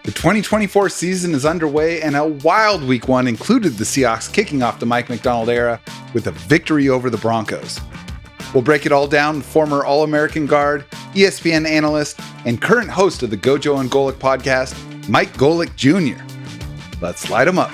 The 2024 season is underway, and a wild week one included the Seahawks kicking off the Mike Macdonald era with a victory over the Broncos. We'll break it all down with former All-American guard, ESPN analyst, and current host of the Gojo and Golic podcast, Mike Golic Jr. Let's light him up.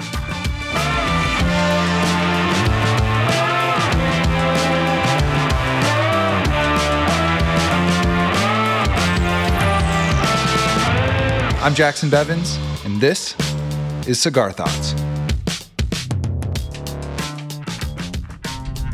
I'm Jacson Bevins, and this is Cigar Thoughts.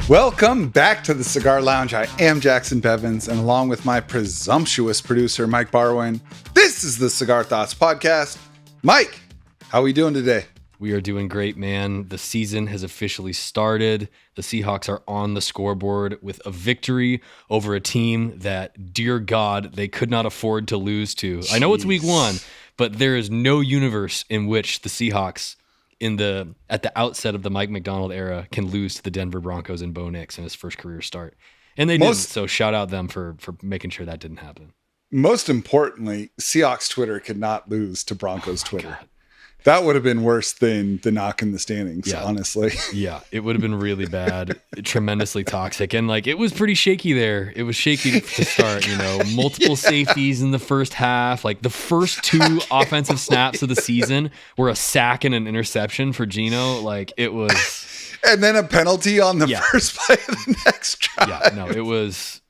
Welcome back to the Cigar Lounge. I am Jacson Bevins, and along with my presumptuous producer, Mike Barwin, this is the Cigar Thoughts podcast. Mike, how are we doing today? We are doing great, man. The season has officially started. The Seahawks are on the scoreboard with a victory over a team that, dear God, they could not afford to lose to. Jeez. I know it's week one, but there is no universe in which the Seahawks at the outset of the Mike Macdonald era can lose to the Denver Broncos and Bo Nix in his first career start. And they didn't, so shout out them for making sure that didn't happen. Most importantly, Seahawks Twitter could not lose to Broncos Twitter. God. That would have been worse than the knock in the standings, Yeah. honestly. Yeah, it would have been really bad, tremendously toxic. And it was pretty shaky there. It was shaky to start, multiple safeties in the first half. The first two offensive snaps of the season were a sack and an interception for Geno. It was. And then a penalty on the first play of the next drive. Yeah, no, it was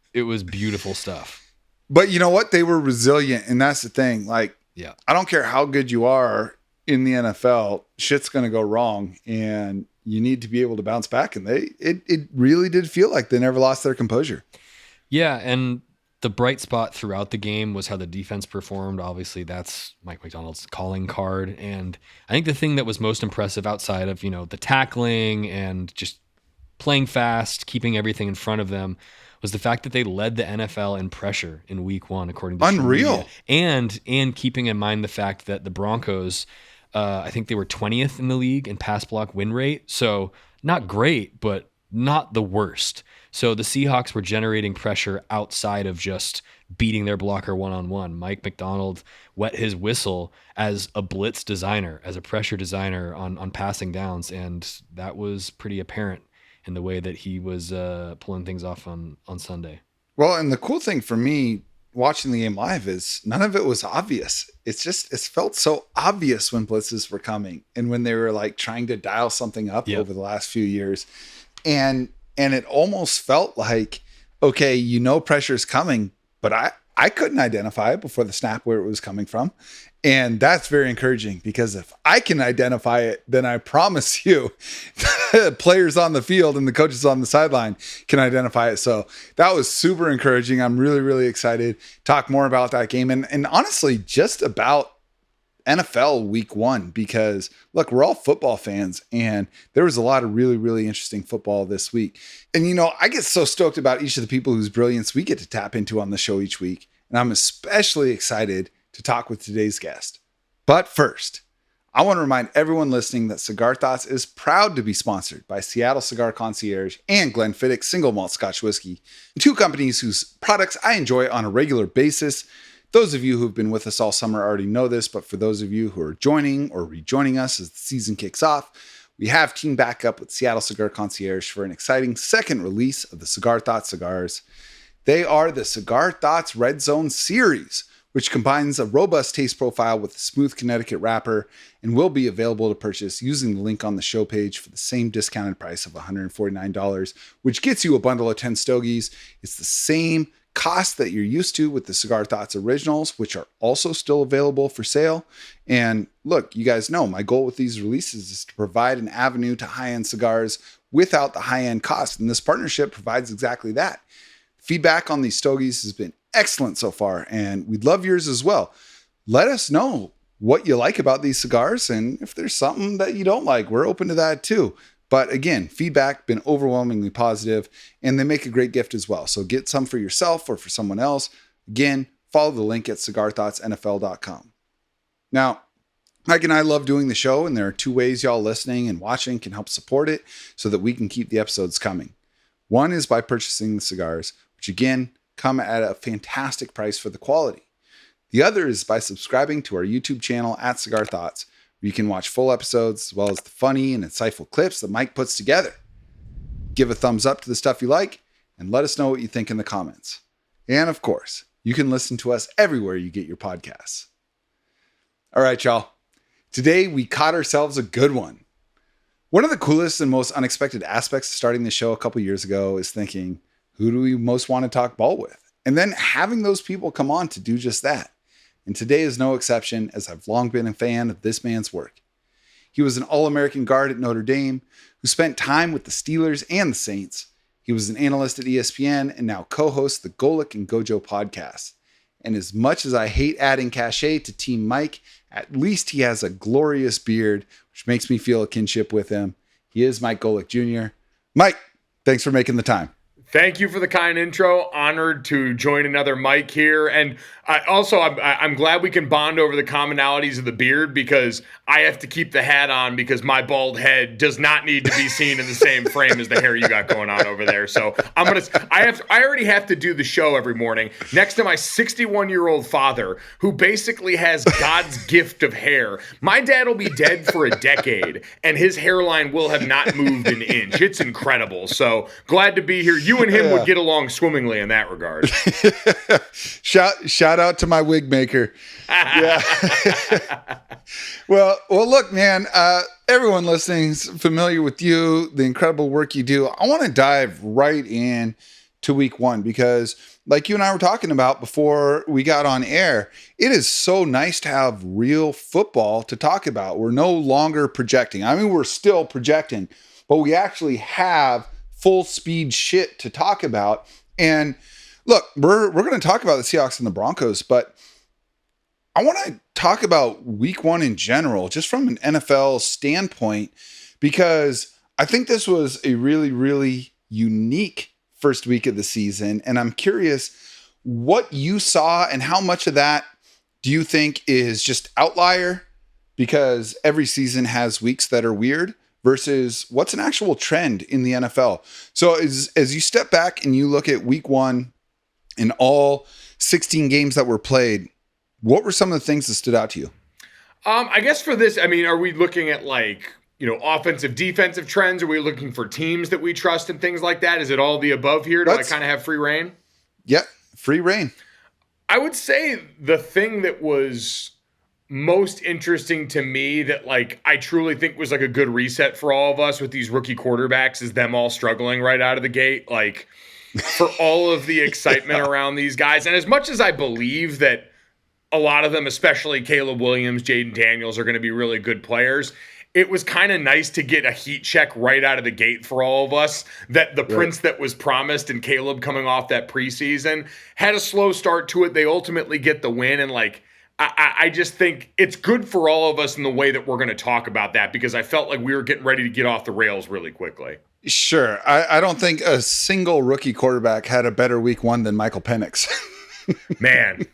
beautiful stuff. But you know what? They were resilient. And that's the thing. I don't care how good you are in the NFL, shit's going to go wrong, and you need to be able to bounce back. And it really did feel like they never lost their composure. Yeah, and the bright spot throughout the game was how the defense performed. Obviously, that's Mike Macdonald's calling card. And I think the thing that was most impressive outside of, the tackling and just playing fast, keeping everything in front of them, was the fact that they led the NFL in pressure in week one, according to Unreal. And keeping in mind the fact that the Broncos, I think they were 20th in the league in pass block win rate. So not great, but not the worst. So the Seahawks were generating pressure outside of just beating their blocker one-on-one. Mike Macdonald wet his whistle as a blitz designer, as a pressure designer on passing downs. And that was pretty apparent in the way that he was pulling things off on Sunday. Well, and the cool thing for me watching the game live is none of it was obvious. It felt so obvious when blitzes were coming and when they were trying to dial something up over the last few years. And it almost felt like, okay, pressure's coming, but I couldn't identify it before the snap where it was coming from. And that's very encouraging, because if I can identify it, then I promise you the players on the field and the coaches on the sideline can identify it. So that was super encouraging. I'm really, really excited to talk more about that game and honestly just about NFL week one, because look, we're all football fans and there was a lot of really, really interesting football this week. And, I get so stoked about each of the people whose brilliance we get to tap into on the show each week. And I'm especially excited to talk with today's guest. But first, I want to remind everyone listening that Cigar Thoughts is proud to be sponsored by Seattle Cigar Concierge and Glenfiddich Single Malt Scotch Whiskey, two companies whose products I enjoy on a regular basis. Those of you who've been with us all summer already know this, but for those of you who are joining or rejoining us as the season kicks off, we have teamed back up with Seattle Cigar Concierge for an exciting second release of the Cigar Thoughts cigars. They are the Cigar Thoughts Red Zone series, which combines a robust taste profile with a smooth Connecticut wrapper and will be available to purchase using the link on the show page for the same discounted price of $149, which gets you a bundle of 10 stogies. It's the same cost that you're used to with the Cigar Thoughts Originals, which are also still available for sale. And look, you guys know my goal with these releases is to provide an avenue to high-end cigars without the high-end cost. And this partnership provides exactly that. Feedback on these stogies has been excellent so far, and we'd love yours as well. Let us know what you like about these cigars, and if there's something that you don't like, we're open to that too. But again, feedback been overwhelmingly positive, and they make a great gift as well. So get some for yourself or for someone else. Again, follow the link at cigarthoughtsnfl.com. Now, Mike and I love doing the show, and there are two ways y'all listening and watching can help support it so that we can keep the episodes coming. One is by purchasing the cigars, which again, come at a fantastic price for the quality. The other is by subscribing to our YouTube channel at Cigar Thoughts, where you can watch full episodes as well as the funny and insightful clips that Mike puts together. Give a thumbs up to the stuff you like and let us know what you think in the comments. And of course, you can listen to us everywhere you get your podcasts. All right, y'all. Today we caught ourselves a good one. One of the coolest and most unexpected aspects of starting the show a couple years ago is thinking, who do we most want to talk ball with? And then having those people come on to do just that. And today is no exception, as I've long been a fan of this man's work. He was an All-American guard at Notre Dame who spent time with the Steelers and the Saints. He was an analyst at ESPN and now co-hosts the Golic and Gojo podcast. And as much as I hate adding cachet to Team Mike, at least he has a glorious beard, which makes me feel a kinship with him. He is Mike Golic Jr. Mike, thanks for making the time. Thank you for the kind intro. Honored to join another Mike here. And I'm glad we can bond over the commonalities of the beard, because I have to keep the hat on because my bald head does not need to be seen in the same frame as the hair you got going on over there. So I already have to do the show every morning next to my 61-year-old father, who basically has God's gift of hair. My dad will be dead for a decade and his hairline will have not moved an inch. It's incredible. So glad to be here. You and him would get along swimmingly in that regard. Shout out to my wig maker. Yeah. Well, look, man, everyone listening is familiar with you, the incredible work you do. I want to dive right in to week one, because like you and I were talking about before we got on air, it is so nice to have real football to talk about. We're no longer projecting. I mean, we're still projecting, but we actually have full speed shit to talk about. And look, we're going to talk about the Seahawks and the Broncos, but I want to talk about week one in general, just from an NFL standpoint, because I think this was a really, really unique first week of the season. And I'm curious what you saw and how much of that do you think is just outlier, because every season has weeks that are weird, versus what's an actual trend in the NFL. So as you step back and you look at week one and all 16 games that were played, what were some of the things that stood out to you? I guess for this, I mean, are we looking at offensive, defensive trends? Are we looking for teams that we trust and things like that? Is it all the above here? Do I kind of have free reign? Yeah, free reign. I would say the thing that was most interesting to me that I truly think was a good reset for all of us with these rookie quarterbacks is them all struggling right out of the gate. For all of the excitement around these guys. And as much as I believe that a lot of them, especially Caleb Williams, Jaden Daniels, are going to be really good players, it was kind of nice to get a heat check right out of the gate for all of us, that the prince that was promised and Caleb coming off that preseason had a slow start to it. They ultimately get the win. And I just think it's good for all of us in the way that we're going to talk about that, because I felt like we were getting ready to get off the rails really quickly. Sure. I don't think a single rookie quarterback had a better week one than Michael Penix. Man,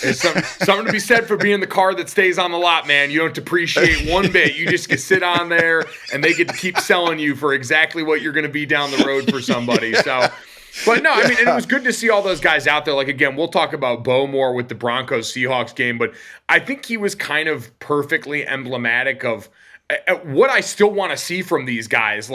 there's something to be said for being the car that stays on the lot, man. You don't depreciate one bit. You just get sit on there and they get to keep selling you for exactly what you're going to be down the road for somebody. So, but no, I mean, and it was good to see all those guys out there. Again, we'll talk about Bo more with the Broncos-Seahawks game, but I think he was kind of perfectly emblematic of what I still want to see from these guys.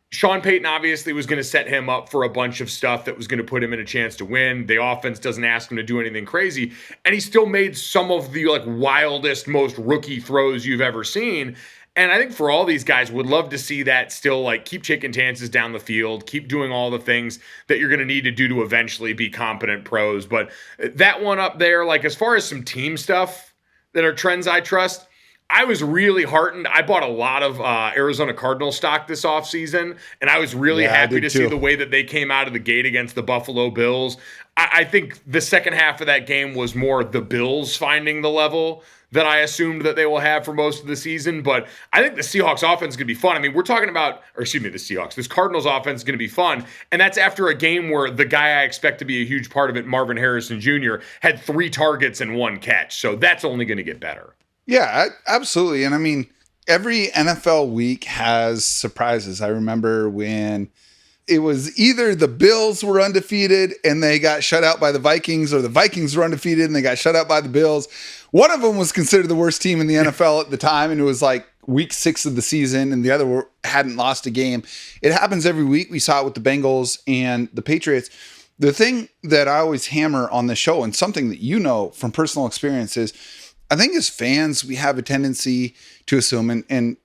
Sean Payton obviously was going to set him up for a bunch of stuff that was going to put him in a chance to win. The offense doesn't ask him to do anything crazy, and he still made some of the wildest, most rookie throws you've ever seen. And I think for all these guys, would love to see that still keep taking chances down the field, keep doing all the things that you're going to need to do to eventually be competent pros. But that one up there, as far as some team stuff that are trends I trust, I was really heartened. I bought a lot of Arizona Cardinal stock this offseason, and I was really happy to see the way that they came out of the gate against the Buffalo Bills. I think the second half of that game was more the Bills finding the level that I assumed that they will have for most of the season. But I think the Seahawks offense is going to be fun. I mean, we're talking about, this Cardinals offense is going to be fun. And that's after a game where the guy I expect to be a huge part of it, Marvin Harrison Jr., had 3 targets and 1 catch. So that's only going to get better. Yeah, absolutely. And I mean, every NFL week has surprises. I remember when it was either the Bills were undefeated and they got shut out by the Vikings, or the Vikings were undefeated and they got shut out by the Bills. One of them was considered the worst team in the NFL at the time, and it was like week 6 of the season, and the other hadn't lost a game. It happens every week. We saw it with the Bengals and the Patriots. The thing that I always hammer on the show, and something that you know from personal experience, is I think as fans, we have a tendency to assume, and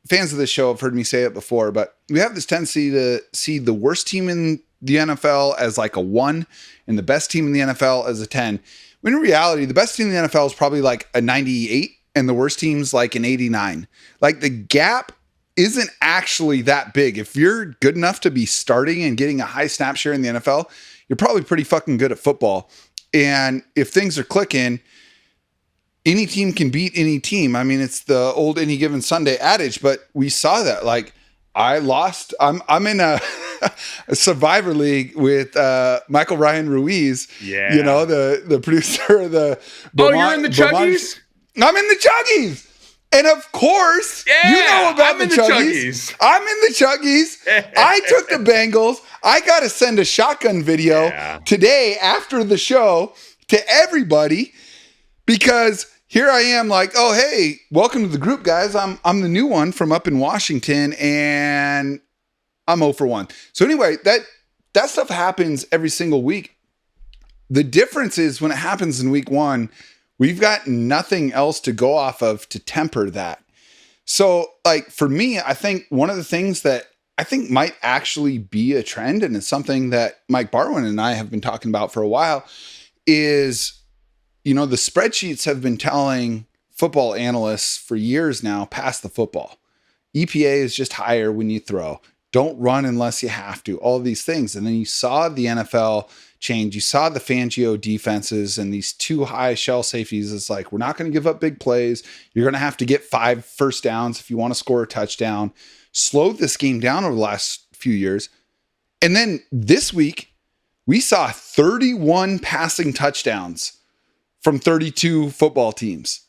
fans of this show have heard me say it before, but we have this tendency to see the worst team in the NFL as like a 1 and the best team in the NFL as a 10. When in reality, the best team in the NFL is probably like a 98 and the worst team's like an 89. Like the gap isn't actually that big. If you're good enough to be starting and getting a high snap share in the NFL, you're probably pretty fucking good at football. And if things are clicking, any team can beat any team. I mean, it's the old any given Sunday adage, but we saw that. Like I lost, I'm in a survivor league with Michael Ryan Ruiz. Yeah. You know, the producer of the you're in the Chuggies? I'm in the Chuggies. And of course, you know about the Chuggies. I'm in the Chuggies. I took the Bengals. I got to send a shotgun video today after the show to everybody, because here I am like, oh, hey, welcome to the group, guys. I'm the new one from up in Washington, and I'm 0 for 1. So anyway, that stuff happens every single week. The difference is when it happens in week 1, we've got nothing else to go off of to temper that. So like for me, I think one of the things that I think might actually be a trend, and it's something that Mike Barwin and I have been talking about for a while, is, you know, the spreadsheets have been telling football analysts for years now, pass the football. EPA is just higher when you throw. Don't run unless you have to, all these things. And then you saw the NFL change. You saw the Fangio defenses and these 2 high shell safeties. It's like, we're not going to give up big plays. You're going to have to get 5 first downs if you want to score a touchdown. Slowed this game down over the last few years. And then this week, we saw 31 passing touchdowns from 32 football teams.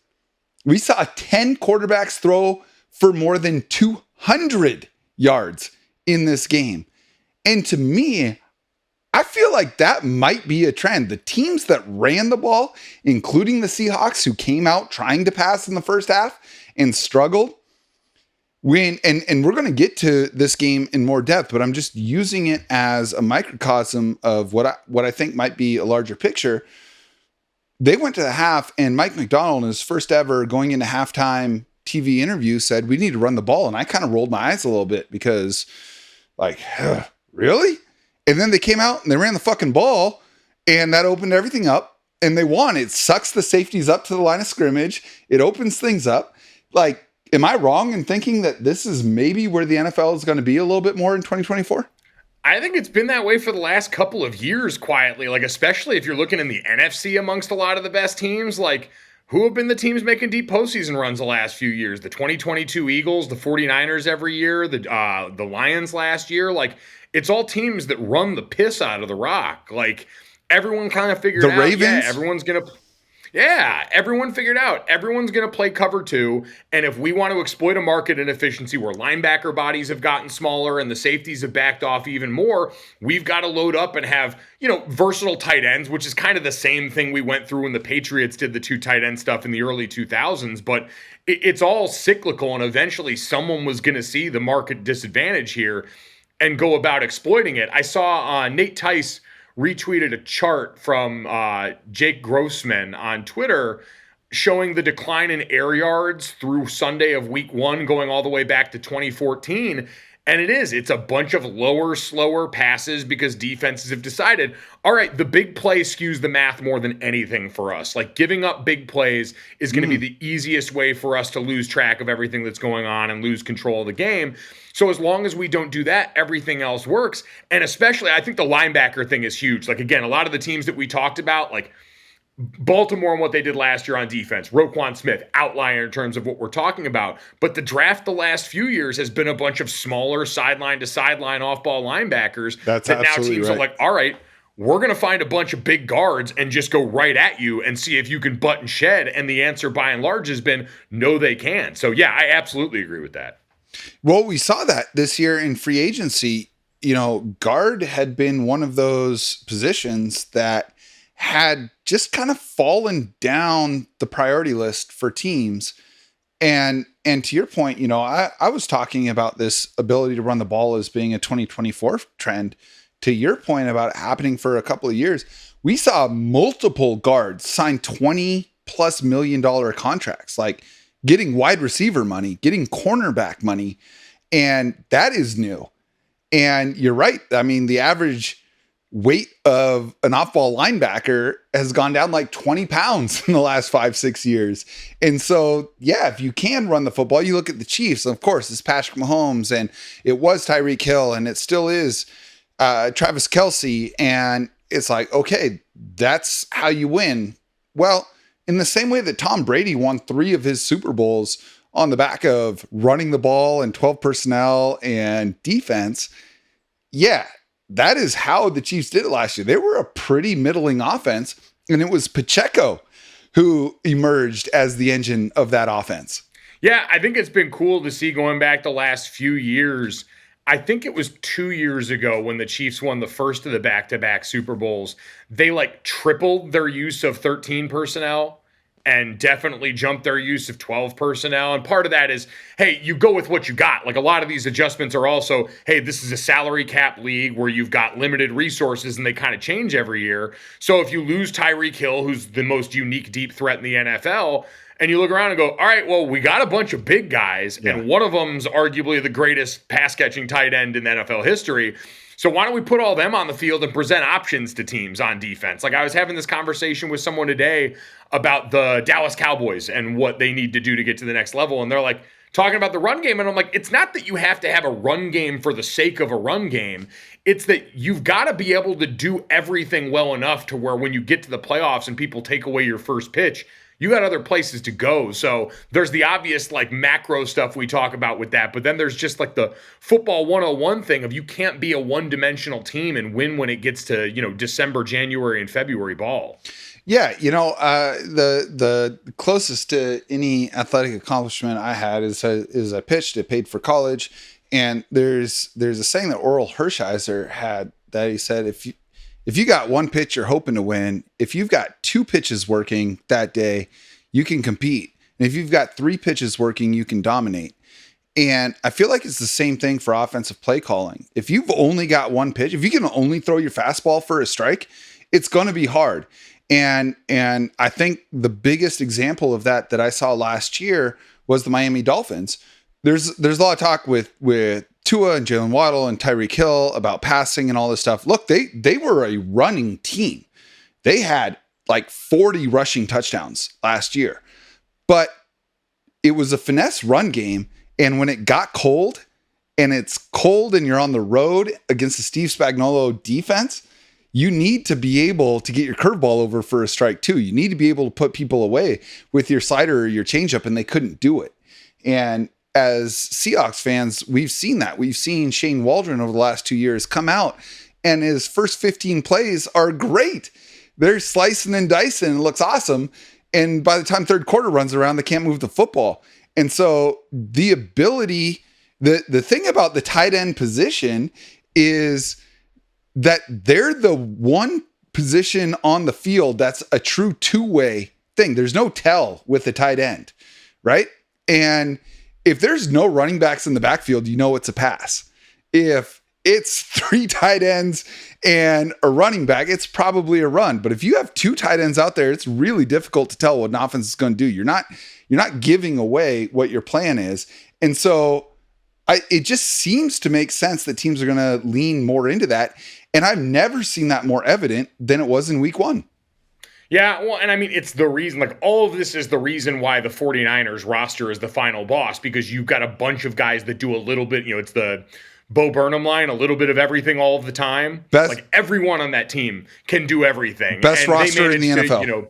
We saw 10 quarterbacks throw for more than 200 yards in this game. And to me, I feel like that might be a trend. The teams that ran the ball, including the Seahawks, who came out trying to pass in the first half and struggled, and we're going to get to this game in more depth, but I'm just using it as a microcosm of what I think might be a larger picture. They went to the half, and Mike Macdonald, in his first ever going into halftime TV interview, said, we need to run the ball. And I kind of rolled my eyes a little bit because, like, really? And then they came out and they ran the fucking ball, and that opened everything up, and they won. It sucks the safeties up to the line of scrimmage. It opens things up. Like, am I wrong in thinking that this is maybe where the NFL is going to be a little bit more in 2024? I think it's been that way for the last couple of years quietly, like especially if you're looking in the NFC amongst a lot of the best teams. Like, who have been the teams making deep postseason runs the last few years? The 2022 Eagles, the 49ers every year, the Lions last year. Like, it's all teams that run the piss out of the rock. Like, everyone kind of figured out. The Ravens? Everyone figured out. Everyone's going to play cover 2. And if we want to exploit a market inefficiency where linebacker bodies have gotten smaller and the safeties have backed off even more, we've got to load up and have, versatile tight ends, which is kind of the same thing we went through when the Patriots did the 2 tight end stuff in the early 2000s. But it's all cyclical, and eventually someone was going to see the market disadvantage here and go about exploiting it. I saw Nate Tice retweeted a chart from Jake Grossman on Twitter showing the decline in air yards through Sunday of week 1 going all the way back to 2014. And it's a bunch of lower, slower passes because defenses have decided, all right, the big play skews the math more than anything for us. Like, giving up big plays is going to be the easiest way for us to lose track of everything that's going on and lose control of the game. So as long as we don't do that, everything else works. And especially, I think the linebacker thing is huge. Like, again, a lot of the teams that we talked about, like Baltimore and what they did last year on defense, Roquan Smith, outlier in terms of what we're talking about. But the draft the last few years has been a bunch of smaller sideline to sideline off-ball linebackers. That now teams are like, all right, we're going to find a bunch of big guards and just go right at you and see if you can butt and shed. And the answer by and large has been, no, they can. So yeah, I absolutely agree with that. Well, we saw that this year in free agency. guard had been one of those positions that had just kind of fallen down the priority list for teams. And to your point, I was talking about this ability to run the ball as being a 2024 trend. To your point about it happening for a couple of years, we saw multiple guards sign $20+ million contracts, like getting wide receiver money, getting cornerback money. And that is new. And you're right. I mean, the average weight of an off-ball linebacker has gone down like 20 pounds in the last 5-6 years. And so, yeah, if you can run the football, you look at the Chiefs, and of course, it's Patrick Mahomes, and it was Tyreek Hill, and it still is Travis Kelce. And it's like, okay, that's how you win. Well, in the same way that Tom Brady won 3 of his Super Bowls on the back of running the ball and 12 personnel and defense, yeah, that is how the Chiefs did it last year. They were a pretty middling offense, and it was Pacheco who emerged as the engine of that offense. Yeah, I think it's been cool to see going back the last few years. I think it was 2 years ago when the Chiefs won the first of the back-to-back Super Bowls. They tripled their use of 13 personnel and definitely jumped their use of 12 personnel. And part of that is, hey, you go with what you got. Like a lot of these adjustments are also, hey, this is a salary cap league where you've got limited resources and they kind of change every year. So if you lose Tyreek Hill, who's the most unique deep threat in the NFL, and you look around and go, all right, well, we got a bunch of big guys, and one of them's arguably the greatest pass-catching tight end in NFL history. So why don't we put all them on the field and present options to teams on defense? Like I was having this conversation with someone today about the Dallas Cowboys and what they need to do to get to the next level. And they're like talking about the run game. And I'm like, it's not that you have to have a run game for the sake of a run game. It's that you've got to be able to do everything well enough to where when you get to the playoffs and people take away your first pitch, you got other places to go. So there's the obvious macro stuff we talk about with that. But then there's just the football 101 thing of you can't be a one-dimensional team and win when it gets to, December, January, and February ball. Yeah, the closest to any athletic accomplishment I had is I pitched. It paid for college. And there's a saying that Oral Hershiser had that he said, if you got one pitch you're hoping to win, if you've got 2 pitches working that day, you can compete. And if you've got 3 pitches working, you can dominate. And I feel like it's the same thing for offensive play calling. If you've only got 1 pitch, if you can only throw your fastball for a strike, it's going to be hard. And I think the biggest example of that I saw last year was the Miami Dolphins. There's a lot of talk with Tua and Jalen Waddle and Tyreek Hill about passing and all this stuff. Look, they were a running team. They had 40 rushing touchdowns last year, but it was a finesse run game. And when it got cold, and it's cold and you're on the road against the Steve Spagnuolo defense, you need to be able to get your curveball over for a strike too. You need to be able to put people away with your slider or your changeup, and they couldn't do it. And as Seahawks fans, we've seen that. We've seen Shane Waldron over the last 2 years come out, and his first 15 plays are great. They're slicing and dicing. It looks awesome. And by the time third quarter runs around, they can't move the football. And so the ability, the thing about the tight end position is that they're the one position on the field that's a true two-way thing. There's no tell with the tight end, right? And if there's no running backs in the backfield, it's a pass. If it's 3 tight ends and a running back, it's probably a run. But if you have 2 tight ends out there, it's really difficult to tell what an offense is going to do. You're not giving away what your plan is. And so it just seems to make sense that teams are going to lean more into that. And I've never seen that more evident than it was in week 1. Yeah, well, and I mean, it's the reason, all of this is the reason why the 49ers roster is the final boss, because you've got a bunch of guys that do a little bit, it's the Bo Burnham line, a little bit of everything all of the time. Everyone on that team can do everything. Best roster in the NFL.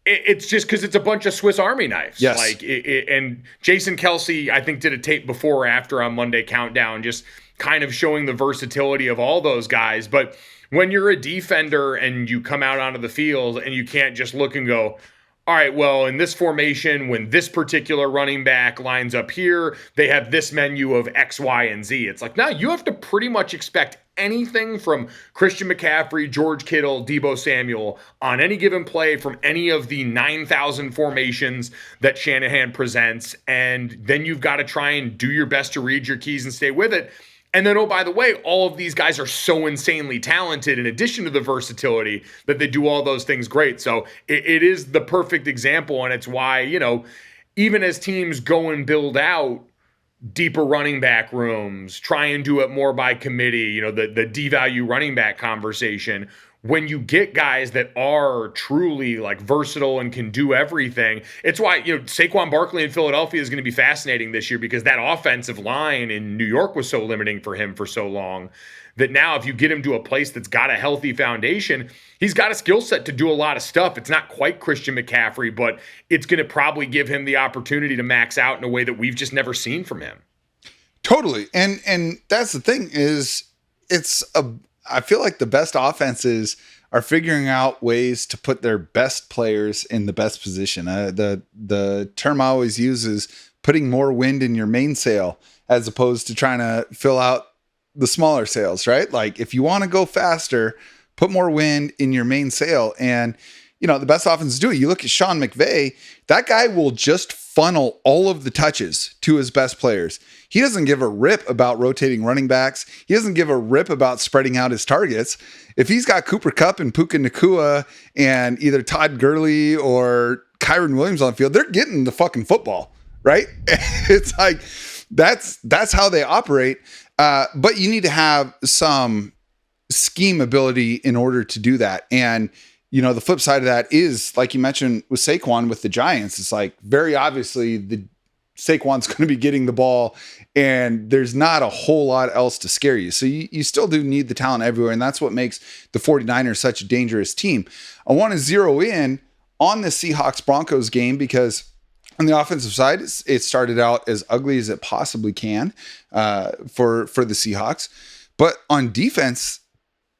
It's just because it's a bunch of Swiss Army knives. Yes. And Jason Kelce, I think, did a tape before or after on Monday Countdown, just kind of showing the versatility of all those guys. But when you're a defender and you come out onto the field and you can't just look and go, all all right, well, in this formation, when this particular running back lines up here, they have this menu of X, Y, and Z. It's like, now you have to pretty much expect anything from Christian McCaffrey, George Kittle, Deebo Samuel on any given play from any of the 9,000 formations that Shanahan presents. And then you've got to try and do your best to read your keys and stay with it. And then, oh, by the way, all of these guys are so insanely talented in addition to the versatility that they do all those things great. So it is the perfect example. And it's why, even as teams go and build out deeper running back rooms, try and do it more by committee, the devalue running back conversation, when you get guys that are truly like versatile and can do everything, it's why, Saquon Barkley in Philadelphia is going to be fascinating this year, because that offensive line in New York was so limiting for him for so long that now if you get him to a place that's got a healthy foundation, he's got a skill set to do a lot of stuff. It's not quite Christian McCaffrey, but it's going to probably give him the opportunity to max out in a way that we've just never seen from him. Totally. And that's the thing is I feel like the best offenses are figuring out ways to put their best players in the best position. The term I always use is putting more wind in your mainsail as opposed to trying to fill out the smaller sails, right? Like if you want to go faster, put more wind in your mainsail. And, the best offenses do it. You look at Sean McVay, that guy will just funnel all of the touches to his best players. He doesn't give a rip about rotating running backs. He doesn't give a rip about spreading out his targets. If he's got Cooper Kupp and Puka Nacua and either Todd Gurley or Kyron Williams on the field, they're getting the fucking football, right? It's like, that's how they operate. But you need to have some scheme ability in order to do that. And, the flip side of that is, like you mentioned with Saquon with the Giants, it's like very obviously the Saquon's going to be getting the ball and there's not a whole lot else to scare you. So you still do need the talent everywhere. And that's what makes the 49ers such a dangerous team. I want to zero in on the Seahawks Broncos game because on the offensive side, it started out as ugly as it possibly can for the Seahawks. But on defense,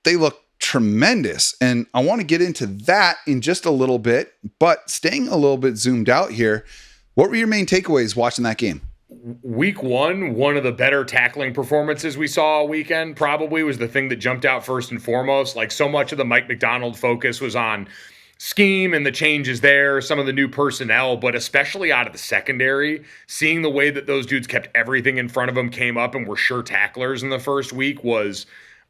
they look tremendous. And I want to get into that in just a little bit, but staying a little bit zoomed out here, what were your main takeaways watching that game? Week one of the better tackling performances we saw all weekend probably was the thing that jumped out first and foremost. Like so much of the Mike Macdonald focus was on scheme and the changes there, some of the new personnel, but especially out of the secondary, seeing the way that those dudes kept everything in front of them, came up and were sure tacklers in the first week was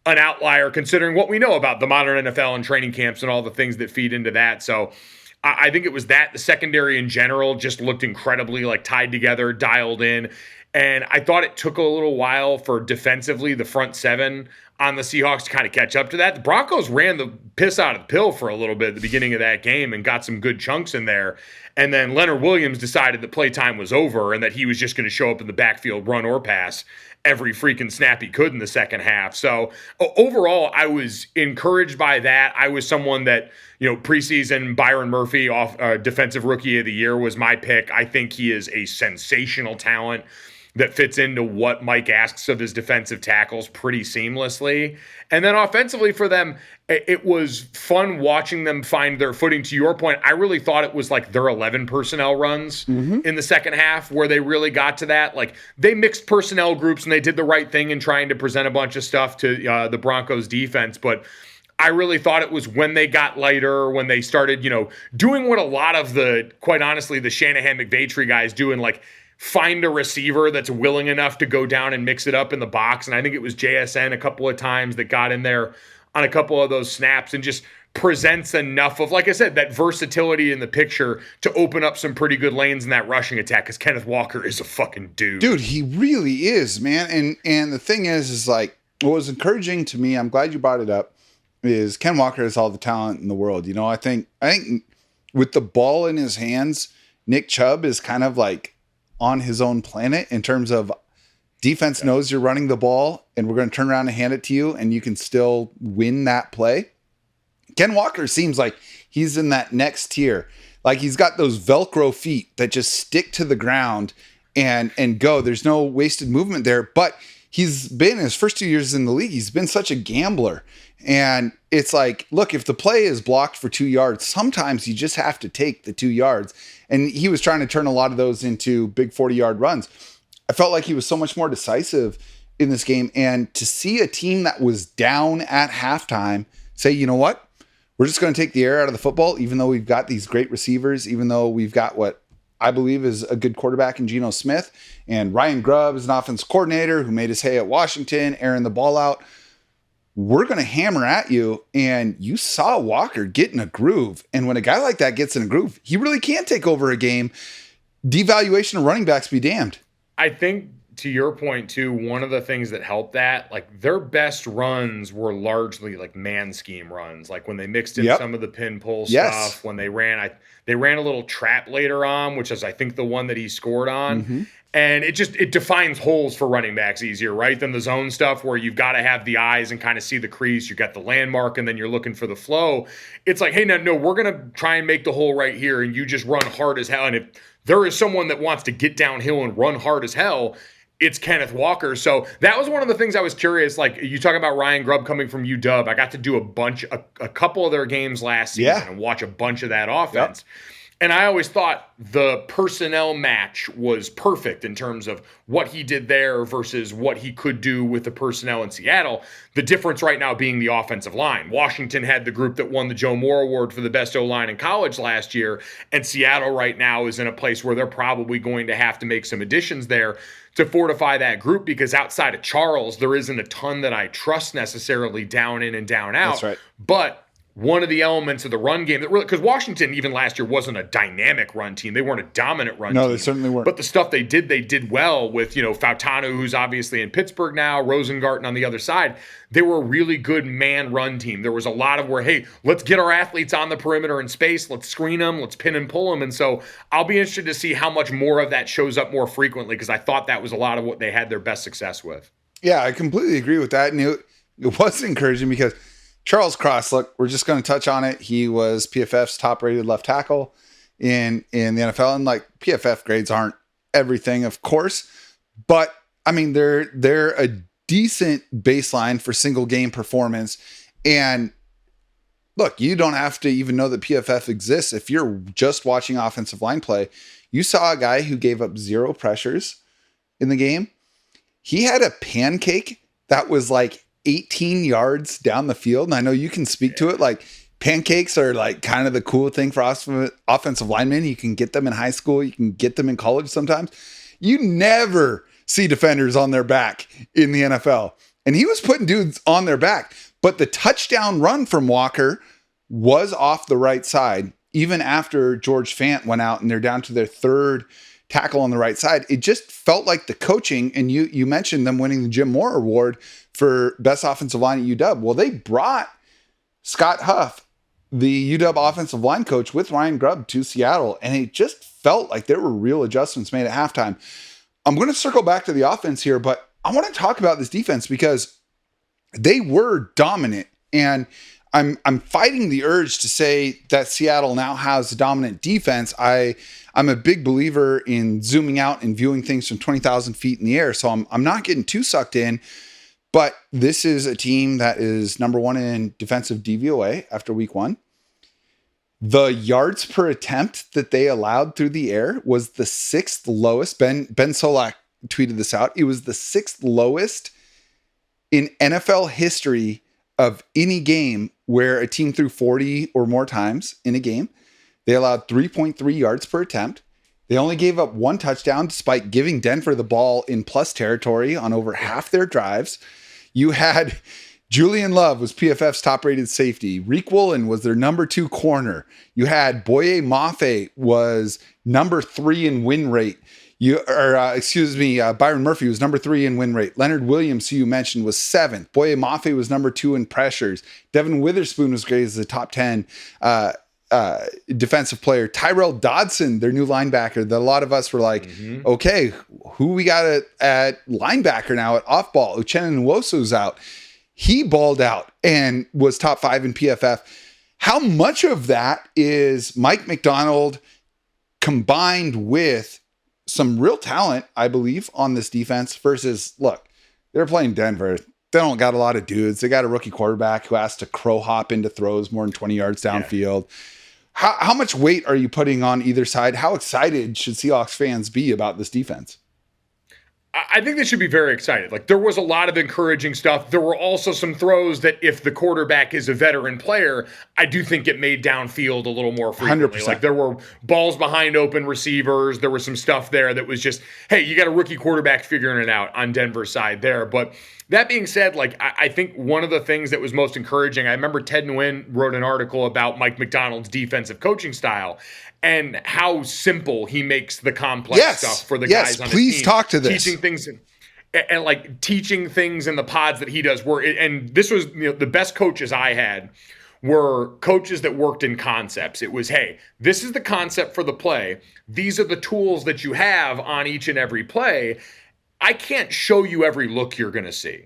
an outlier considering what we know about the modern NFL and training camps and all the things that feed into that. So I think it was that the secondary in general just looked incredibly like tied together, dialed in. And I thought it took a little while for defensively the front seven on the Seahawks to kind of catch up to that. The Broncos ran the piss out of the pill for a little bit at the beginning of that game and got some good chunks in there. And then Leonard Williams decided that playtime was over and that he was just going to show up in the backfield, run or pass every freaking snap he could in the second half. So overall, I was encouraged by that. I was someone that, preseason Byron Murphy off defensive rookie of the year was my pick. I think he is a sensational talent that fits into what Mike asks of his defensive tackles pretty seamlessly. And then offensively for them, it was fun watching them find their footing. To your point, I really thought it was like their 11 personnel runs in the second half where they really got to that. Like they mixed personnel groups and they did the right thing in trying to present a bunch of stuff to the Broncos defense. But I really thought it was when they got lighter, when they started, doing what a lot of quite honestly, the Shanahan McVay tree guys do, and like find a receiver that's willing enough to go down and mix it up in the box. And I think it was JSN a couple of times that got in there on a couple of those snaps and just presents enough of, like I said, that versatility in the picture to open up some pretty good lanes in that rushing attack, because Kenneth Walker is a fucking dude. Dude, he really is, man. And the thing is like, what was encouraging to me, I'm glad you brought it up, is Ken Walker has all the talent in the world. I think with the ball in his hands, Nick Chubb is kind of like on his own planet in terms of defense knows you're running the ball and we're going to turn around and hand it to you and you can still win that play. Ken Walker seems like he's in that next tier. Like he's got those Velcro feet that just stick to the ground and go. There's no wasted movement there, but he's been his first 2 years in the league, he's been such a gambler. And it's like, look, if the play is blocked for 2 yards, sometimes you just have to take the 2 yards. And he was trying to turn a lot of those into big 40-yard runs. I felt like he was so much more decisive in this game. And to see a team that was down at halftime say, you know what, we're just going to take the air out of the football, even though we've got these great receivers, even though we've got what I believe is a good quarterback in Geno Smith, and Ryan Grubb is an offense coordinator who made his hay at Washington, airing the ball out. We're going to hammer at you. And you saw Walker get in a groove. And when a guy like that gets in a groove, he really can take over a game. Devaluation of running backs be damned. I think, to your point too, one of the things that helped that, like their best runs were largely like man scheme runs. Like when they mixed in some of the pin pull stuff, when they ran a little trap later on, which is I think the one that he scored on. Mm-hmm. And it defines holes for running backs easier, right? Than the zone stuff where you've got to have the eyes and kind of see the crease. You got the landmark and then you're looking for the flow. It's like, hey, no, we're going to try and make the hole right here. And you just run hard as hell. And if there is someone that wants to get downhill and run hard as hell, it's Kenneth Walker. So that was one of the things I was curious. Like you talk about Ryan Grubb coming from UW. I got to do a couple of their games last season and watch a bunch of that offense. Yep. And I always thought the personnel match was perfect in terms of what he did there versus what he could do with the personnel in Seattle. The difference right now being the offensive line. Washington had the group that won the Joe Moore Award for the best O-line in college last year. And Seattle right now is in a place where they're probably going to have to make some additions there to fortify that group, because outside of Charles, there isn't a ton that I trust necessarily down in and down out. That's right. But one of the elements of the run game that really, because Washington even last year wasn't a dynamic run team. They weren't a dominant run team. No, they certainly weren't. But the stuff they did well with, Fautanu, who's obviously in Pittsburgh now, Rosengarten on the other side. They were a really good man run team. There was a lot of where, hey, let's get our athletes on the perimeter in space. Let's screen them. Let's pin and pull them. And so I'll be interested to see how much more of that shows up more frequently, because I thought that was a lot of what they had their best success with. Yeah, I completely agree with that. And it was encouraging because Charles Cross, look, we're just going to touch on it. He was PFF's top-rated left tackle in the NFL, and like PFF grades aren't everything, of course, but I mean they're a decent baseline for single game performance. And look, you don't have to even know that PFF exists if you're just watching offensive line play. You saw a guy who gave up 0 pressures in the game. He had a pancake that was like 18 yards down the field. And I know you can speak to it. Like pancakes are like kind of the cool thing for offensive linemen. You can get them in high school. You can get them in college sometimes. You never see defenders on their back in the NFL. And he was putting dudes on their back. But the touchdown run from Walker was off the right side, even after George Fant went out and they're down to their third tackle on the right side. It just felt like the coaching, and you mentioned them winning the Jim Moore Award for best offensive line at UW. Well, they brought Scott Huff, the UW offensive line coach, with Ryan Grubb to Seattle, and it just felt like there were real adjustments made at halftime. I'm going to circle back to the offense here, but I want to talk about this defense because they were dominant, and I'm fighting the urge to say that Seattle now has a dominant defense. I'm a big believer in zooming out and viewing things from 20,000 feet in the air, so I'm not getting too sucked in. But this is a team that is number 1 in defensive DVOA after week 1. The yards per attempt that they allowed through the air was the 6th lowest. Ben Solak tweeted this out. It was the 6th lowest in NFL history of any game where a team threw 40 or more times in a game. They allowed 3.3 yards per attempt. They only gave up 1 touchdown despite giving Denver the ball in plus territory on over half their drives. You had Julian Love was PFF's top-rated safety. Reek Woolen was their number 2 corner. You had Boye Mafe was number 3 in win rate. Byron Murphy was number 3 in win rate. Leonard Williams, who you mentioned, was 7th. Boye Mafe was number 2 in pressures. Devin Witherspoon was graded as a top 10 defensive player. Tyrell Dodson, their new linebacker, that a lot of us were like, okay, who we got at linebacker now at off ball? Uchenna Nwosu's out. He balled out and was top 5 in PFF. How much of that is Mike Macdonald combined with some real talent, I believe, on this defense versus, look, They're playing Denver. They don't got a lot of dudes. They got a rookie quarterback who has to crow hop into throws more than 20 yards downfield. Yeah. How much weight are you putting on either side? How excited should Seahawks fans be about this defense? I think they should be very excited. Like, there was a lot of encouraging stuff. There were also some throws that if the quarterback is a veteran player, I do think it made downfield a little more frequently. 100%. Like, there were balls behind open receivers. There was some stuff there that was just, hey, you got a rookie quarterback figuring it out on Denver's side there. But that being said, like, I think one of the things that was most encouraging, I remember Ted Nguyen wrote an article about Mike Macdonald's defensive coaching style and how simple he makes the complex stuff for the guys on the team. Please talk to this. Teaching things and like teaching things in the pods that he does. And this was, the best coaches I had were coaches that worked in concepts. It was, hey, this is the concept for the play. These are the tools that you have on each and every play. I can't show you every look you're going to see.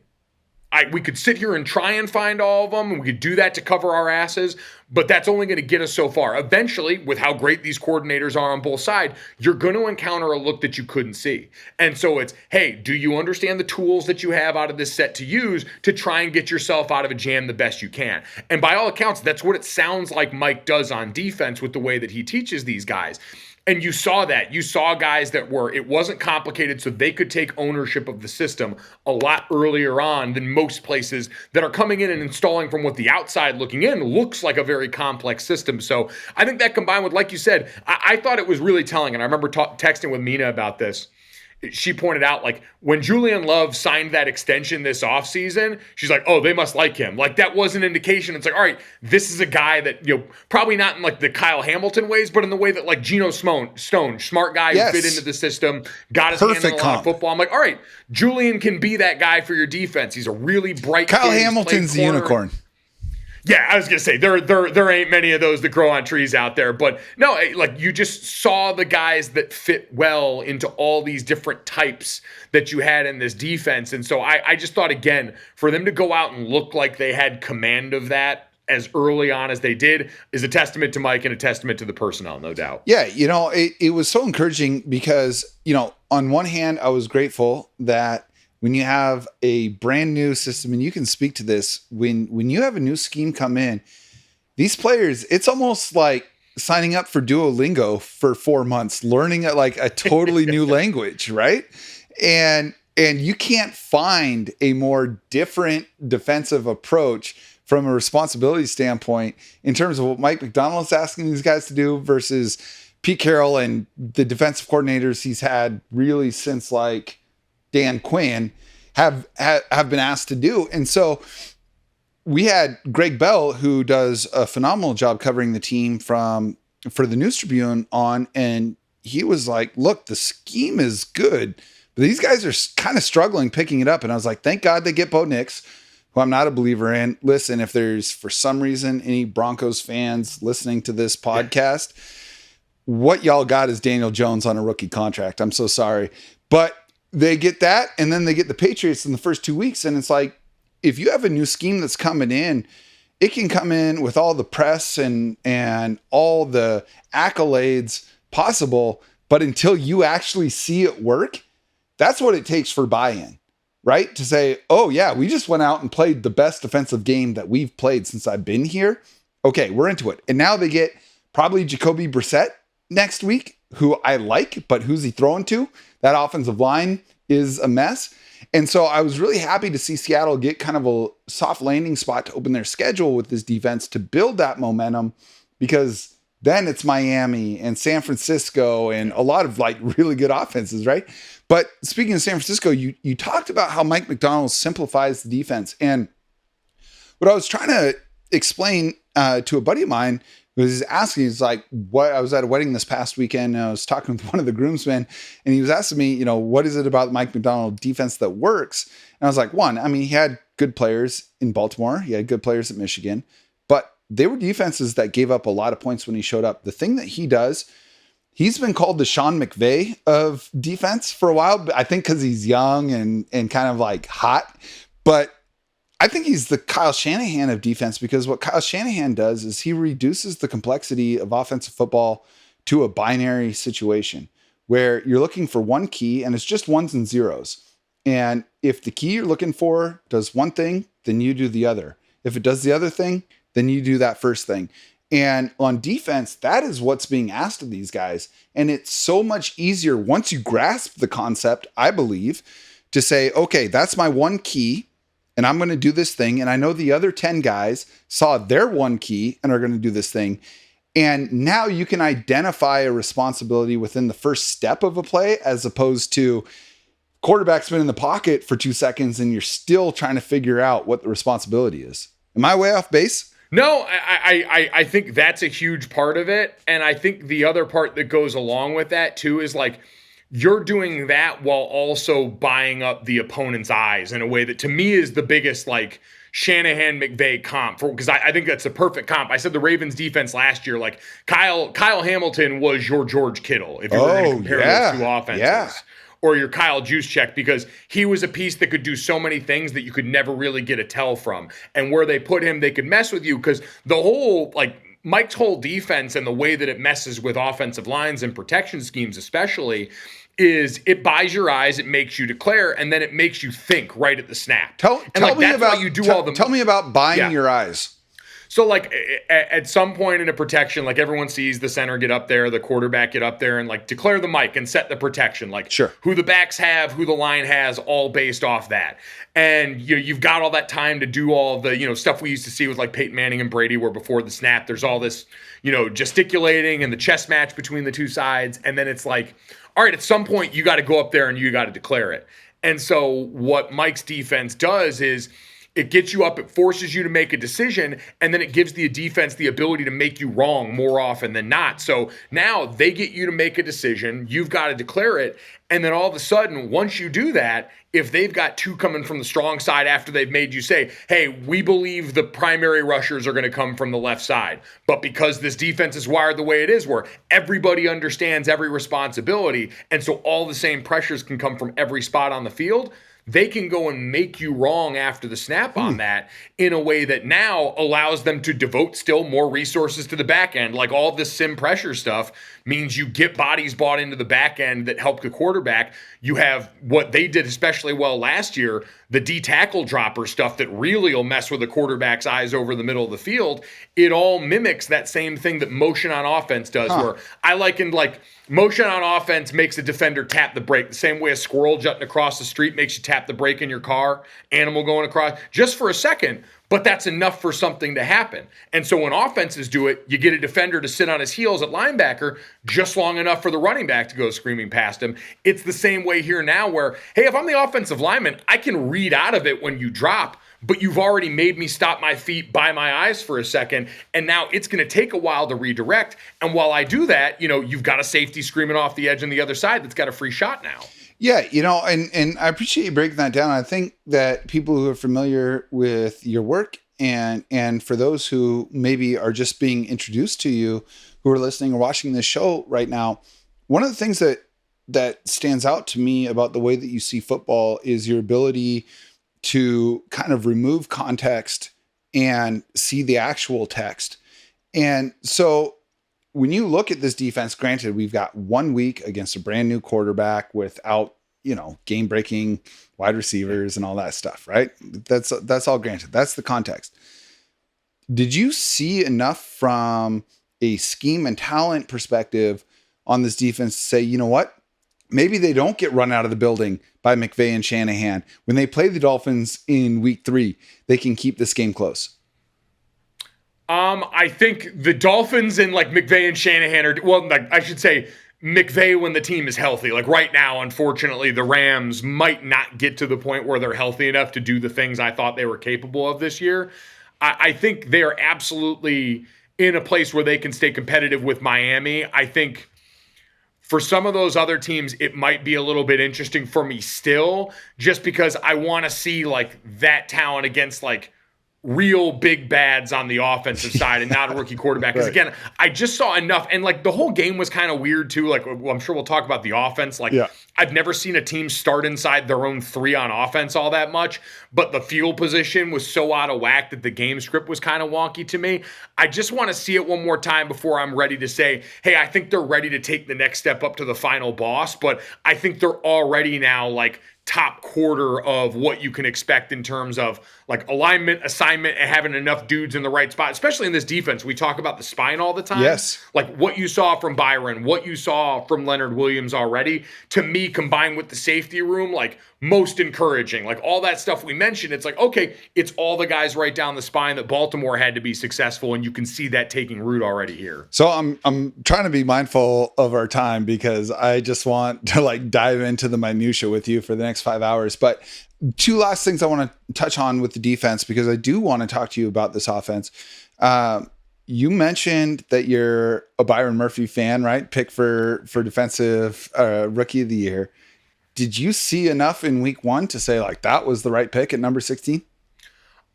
We could sit here and try and find all of them, and we could do that to cover our asses, but that's only going to get us so far. Eventually, with how great these coordinators are on both sides, you're going to encounter a look that you couldn't see. And so it's, hey, do you understand the tools that you have out of this set to use to try and get yourself out of a jam the best you can? And by all accounts, that's what it sounds like Mike does on defense with the way that he teaches these guys. And you saw that. You saw guys that it wasn't complicated, so they could take ownership of the system a lot earlier on than most places that are coming in and installing from what the outside looking in looks like a very complex system. So I think that combined with, like you said, I thought it was really telling. And I remember texting with Mina about this. She pointed out, like, when Julian Love signed that extension this offseason, she's like, oh, they must like him. Like, that was an indication. It's like, all right, this is a guy that, probably not in like the Kyle Hamilton ways, but in the way that like Geno Stone, smart guy who fit into the system, got his hands on a lot of football. I'm like, all right, Julian can be that guy for your defense. He's a really bright Kyle Hamilton's the unicorn. Yeah, I was going to say, there ain't many of those that grow on trees out there. But no, like, you just saw the guys that fit well into all these different types that you had in this defense. And so I just thought, again, for them to go out and look like they had command of that as early on as they did is a testament to Mike and a testament to the personnel, no doubt. Yeah, it was so encouraging because, on one hand, I was grateful that when you have a brand new system, and you can speak to this, when you have a new scheme come in, these players, it's almost like signing up for Duolingo for 4 months, learning like a totally new language, right? And you can't find a more different defensive approach from a responsibility standpoint in terms of what Mike Macdonald is asking these guys to do versus Pete Carroll and the defensive coordinators he's had really since like Dan Quinn have been asked to do. And so we had Greg Bell, who does a phenomenal job covering the team for the News Tribune on, and he was like, look, the scheme is good, but these guys are kind of struggling picking it up. And I was like, thank God they get Bo Nix, who I'm not a believer in. Listen, if there's for some reason any Broncos fans listening to this podcast, what y'all got is Daniel Jones on a rookie contract. I'm so sorry. But they get that, and then they get the Patriots in the first 2 weeks. And it's like, if you have a new scheme that's coming in, it can come in with all the press and all the accolades possible. But until you actually see it work, that's what it takes for buy-in, right? To say, oh yeah, we just went out and played the best defensive game that we've played since I've been here. Okay, we're into it. And now they get probably Jacoby Brissett next week, who I like, but who's he throwing to? That offensive line is a mess. And so I was really happy to see Seattle get kind of a soft landing spot to open their schedule with this defense to build that momentum, because then it's Miami and San Francisco and a lot of like really good offenses, right? But speaking of San Francisco, you talked about how Mike Macdonald simplifies the defense. And what I was trying to explain to a buddy of mine was asking, he's like, what, I was at a wedding this past weekend, and I was talking with one of the groomsmen, and he was asking me, what is it about Mike Macdonald defense that works? And I was like, one, I mean, he had good players in Baltimore. He had good players at Michigan, but they were defenses that gave up a lot of points when he showed up. The thing that he does, he's been called the Sean McVay of defense for a while, I think because he's young and kind of like hot, but I think he's the Kyle Shanahan of defense, because what Kyle Shanahan does is he reduces the complexity of offensive football to a binary situation where you're looking for one key and it's just ones and zeros. And if the key you're looking for does one thing, then you do the other. If it does the other thing, then you do that first thing. And on defense, that is what's being asked of these guys. And it's so much easier once you grasp the concept, I believe, to say, okay, that's my one key and I'm going to do this thing. And I know the other 10 guys saw their one key and are going to do this thing. And now you can identify a responsibility within the first step of a play, as opposed to quarterback's been in the pocket for 2 seconds and you're still trying to figure out what the responsibility is. Am I way off base? No, I think that's a huge part of it. And I think the other part that goes along with that too is like, you're doing that while also buying up the opponent's eyes in a way that to me is the biggest like Shanahan McVay comp, because I think that's a perfect comp. I said the Ravens defense last year, like Kyle Hamilton was your George Kittle if you were going to compare those two offenses. Yeah. Or your Kyle Juszczyk, because he was a piece that could do so many things that you could never really get a tell from. And where they put him, they could mess with you, because the whole, like, Mike's whole defense and the way that it messes with offensive lines and protection schemes especially is it buys your eyes, it makes you declare, and then it makes you think right at the snap. Tell me about buying your eyes. So, like, at some point in a protection, like, everyone sees the center get up there, the quarterback get up there, and, like, declare the mic and set the protection. Like, who the backs have, who the line has, all based off that. And you've got all that time to do all the, stuff we used to see with, like, Peyton Manning and Brady, where before the snap, there's all this, gesticulating and the chess match between the two sides. And then it's like, all right, at some point, you got to go up there and you got to declare it. And so what Mike's defense does is, it gets you up, it forces you to make a decision, and then it gives the defense the ability to make you wrong more often than not. So now they get you to make a decision, you've got to declare it, and then all of a sudden, once you do that, if they've got two coming from the strong side after they've made you say, hey, we believe the primary rushers are going to come from the left side, but because this defense is wired the way it is, where everybody understands every responsibility, and so all the same pressures can come from every spot on the field, they can go and make you wrong after the snap on that in a way that now allows them to devote still more resources to the back end. Like all this sim pressure stuff means you get bodies bought into the back end that help the quarterback. You have what they did especially well last year, the D tackle dropper stuff that really will mess with the quarterback's eyes over the middle of the field. It all mimics that same thing that motion on offense does, where I likened like motion on offense makes a defender tap the brake the same way a squirrel jutting across the street makes you tap the brake in your car, animal going across just for a second, but that's enough for something to happen. And so when offenses do it, you get a defender to sit on his heels at linebacker just long enough for the running back to go screaming past him. It's the same way here now where, hey, if I'm the offensive lineman, I can read out of it when you drop, but you've already made me stop my feet by my eyes for a second, and now it's going to take a while to redirect. And while I do that, you've got a safety screaming off the edge on the other side that's got a free shot now. Yeah, and I appreciate you breaking that down. I think that people who are familiar with your work and for those who maybe are just being introduced to you, who are listening or watching this show right now, one of the things that stands out to me about the way that you see football is your ability to kind of remove context and see the actual text. And so when you look at this defense, granted, we've got 1 week against a brand new quarterback without, game breaking wide receivers and all that stuff, right? That's all granted. That's the context. Did you see enough from a scheme and talent perspective on this defense to say, you know what? Maybe they don't get run out of the building by McVay and Shanahan. When they play the Dolphins in week 3, they can keep this game close. I think the Dolphins and like McVay and Shanahan are, well, like I should say McVay when the team is healthy. Like right now, unfortunately, the Rams might not get to the point where they're healthy enough to do the things I thought they were capable of this year. I think they are absolutely in a place where they can stay competitive with Miami. I think for some of those other teams, it might be a little bit interesting for me still, just because I want to see like that talent against like real big bads on the offensive side and not a rookie quarterback. Because again, I just saw enough. And like the whole game was kind of weird too. Like, well, I'm sure we'll talk about the offense. Like I've never seen a team start inside their own 3 on offense all that much, but the field position was so out of whack that the game script was kind of wonky to me. I just want to see it one more time before I'm ready to say, hey, I think they're ready to take the next step up to the final boss. But I think they're already now like top quarter of what you can expect in terms of like alignment, assignment, and having enough dudes in the right spot, especially in this defense. We talk about the spine all the time. Yes. Like what you saw from Byron, what you saw from Leonard Williams already, to me, combined with the safety room, like most encouraging. Like all that stuff we mentioned, it's like, okay, it's all the guys right down the spine that Baltimore had to be successful, and you can see that taking root already here. So I'm trying to be mindful of our time because I just want to like dive into the minutia with you for the next 5 hours. But two last things I want to touch on with the defense, because I do want to talk to you about this offense. You mentioned that you're a Byron Murphy fan, right? Pick for defensive rookie of the year. Did you see enough in week 1 to say like that was the right pick at number 16?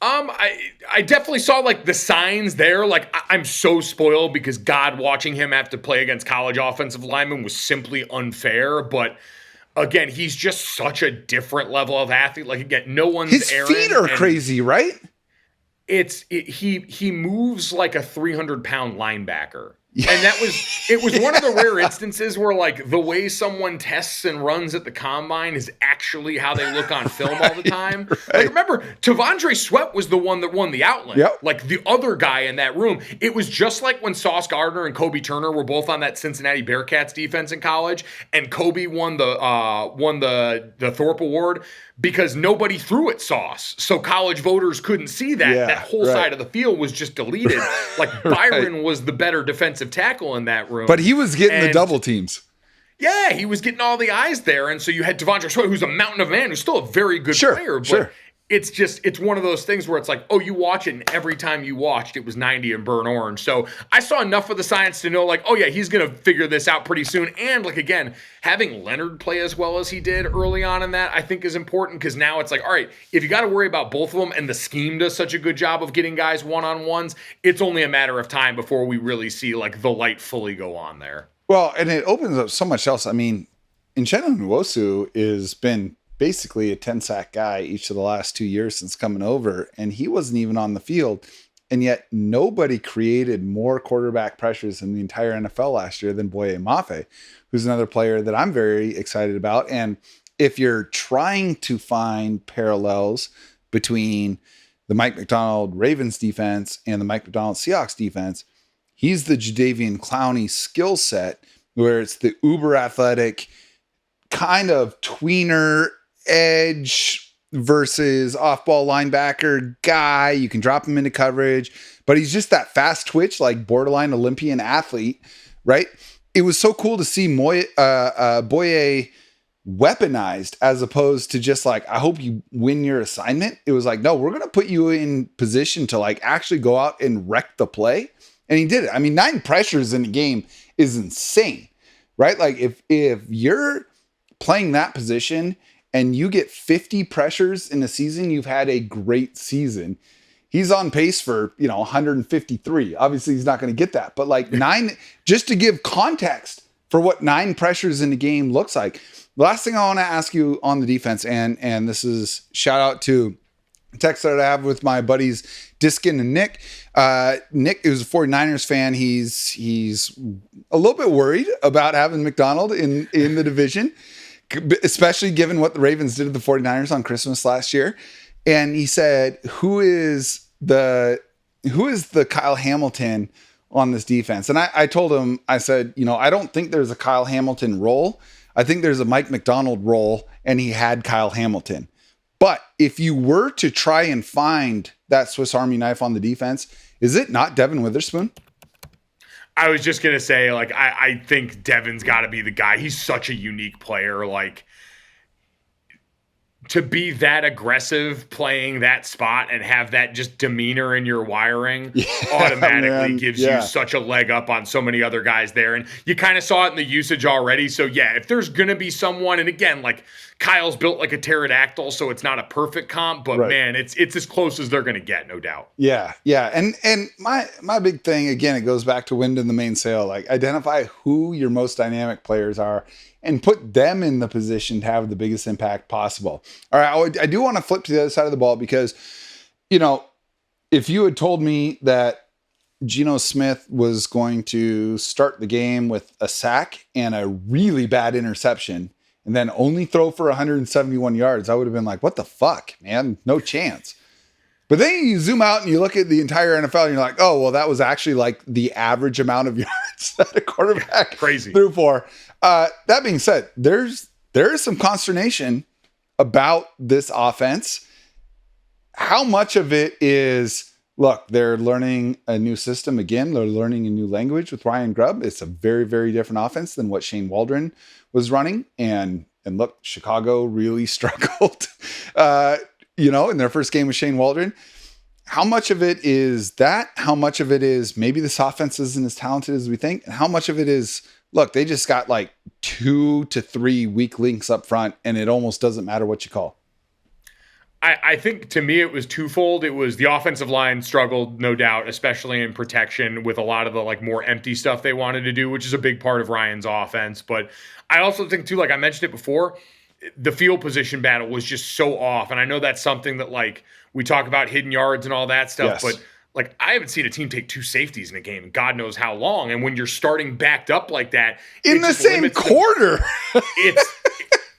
I definitely saw like the signs there. Like I'm so spoiled because God, watching him have to play against college offensive linemen was simply unfair. But again, he's just such a different level of athlete. Like again, no one's his feet are crazy, right? He moves like a 300-pound linebacker. And it was one of the rare instances where like the way someone tests and runs at the combine is actually how they look on film all the time. Right. Like remember, Tavondre Sweat was the one that won the outlet. Yep. Like the other guy in that room. It was just like when Sauce Gardner and Kobe Turner were both on that Cincinnati Bearcats defense in college, and Kobe won the Thorpe Award because nobody threw at Sauce. So college voters couldn't see that. Yeah, that whole side of the field was just deleted. Like Byron was the better defensive tackle in that room. But he was getting the double teams. Yeah, he was getting all the eyes there. And so you had Tavondre Sweat, who's a mountain of a man, who's still a very good player. But it's one of those things where it's like, oh, you watch it, and every time you watched, it was 90 and burnt orange. So I saw enough of the science to know, like, oh, yeah, he's going to figure this out pretty soon. And, like, again, having Leonard play as well as he did early on in that, I think is important, because now it's like, all right, if you got to worry about both of them, and the scheme does such a good job of getting guys one-on-ones, it's only a matter of time before we really see, like, the light fully go on there. Well, and it opens up so much else. I mean, Uchenna Nwosu has been basically a 10-sack guy each of the last 2 years since coming over, and he wasn't even on the field. And yet nobody created more quarterback pressures in the entire NFL last year than Boye Mafe, who's another player that I'm very excited about. And if you're trying to find parallels between the Mike Macdonald Ravens defense and the Mike Macdonald Seahawks defense, he's the Jadeveon Clowney skill set, where it's the uber athletic kind of tweener edge versus off-ball linebacker guy. You can drop him into coverage, but he's just that fast twitch, like borderline Olympian athlete, right? It was so cool to see Boye weaponized, as opposed to just like, I hope you win your assignment. It was like, no, we're going to put you in position to like actually go out and wreck the play. And he did it. I mean, 9 pressures in a game is insane, right? Like if you're playing that position and you get 50 pressures in a season, you've had a great season. He's on pace for, 153. Obviously, he's not going to get that. But like 9, just to give context for what 9 pressures in a game looks like. The last thing I want to ask you on the defense, and this is shout out to a text that I have with my buddies Diskin and Nick. Nick is a 49ers fan. He's a little bit worried about having Macdonald in the division, especially given what the Ravens did to the 49ers on Christmas last year. And he said, who is the Kyle Hamilton on this defense? And I told him, I said, I don't think there's a Kyle Hamilton role. I think there's a Mike Macdonald role, and he had Kyle Hamilton. But if you were to try and find that Swiss Army knife on the defense, is it not Devin Witherspoon? I was just going to say, like, I think Devin's got to be the guy. He's such a unique player. Like, to be that aggressive playing that spot and have that just demeanor in your wiring automatically gives you such a leg up on so many other guys there. And you kind of saw it in the usage already. So, yeah, if there's going to be someone, and again, like, Kyle's built like a pterodactyl, so it's not a perfect comp, but man, it's as close as they're going to get, no doubt. Yeah. And my big thing, again, it goes back to wind in the main sail. Like, identify who your most dynamic players are and put them in the position to have the biggest impact possible. All right, I do want to flip to the other side of the ball, because, if you had told me that Geno Smith was going to start the game with a sack and a really bad interception, and then only throw for 171 yards, I would have been like, what the fuck, man? No chance. But then you zoom out and you look at the entire NFL and you're like, oh, well, that was actually like the average amount of yards that a quarterback threw for. That being said, there is some consternation about this offense. How much of it is, look, they're learning a new system again. They're learning a new language with Ryan Grubb. It's a very, very different offense than what Shane Waldron was running. And look, Chicago really struggled, in their first game with Shane Waldron. How much of it is that? How much of it is maybe this offense isn't as talented as we think? And how much of it is, look, they just got like 2 to 3 weak links up front, and it almost doesn't matter what you call. I think to me it was twofold. It was the offensive line struggled, no doubt, especially in protection with a lot of the like more empty stuff they wanted to do, which is a big part of Ryan's offense. But I also think too, like I mentioned it before, the field position battle was just so off. And I know that's something that like we talk about hidden yards and all that stuff, but like I haven't seen a team take 2 safeties in a game in God knows how long. And when you're starting backed up like that in the same quarter, it's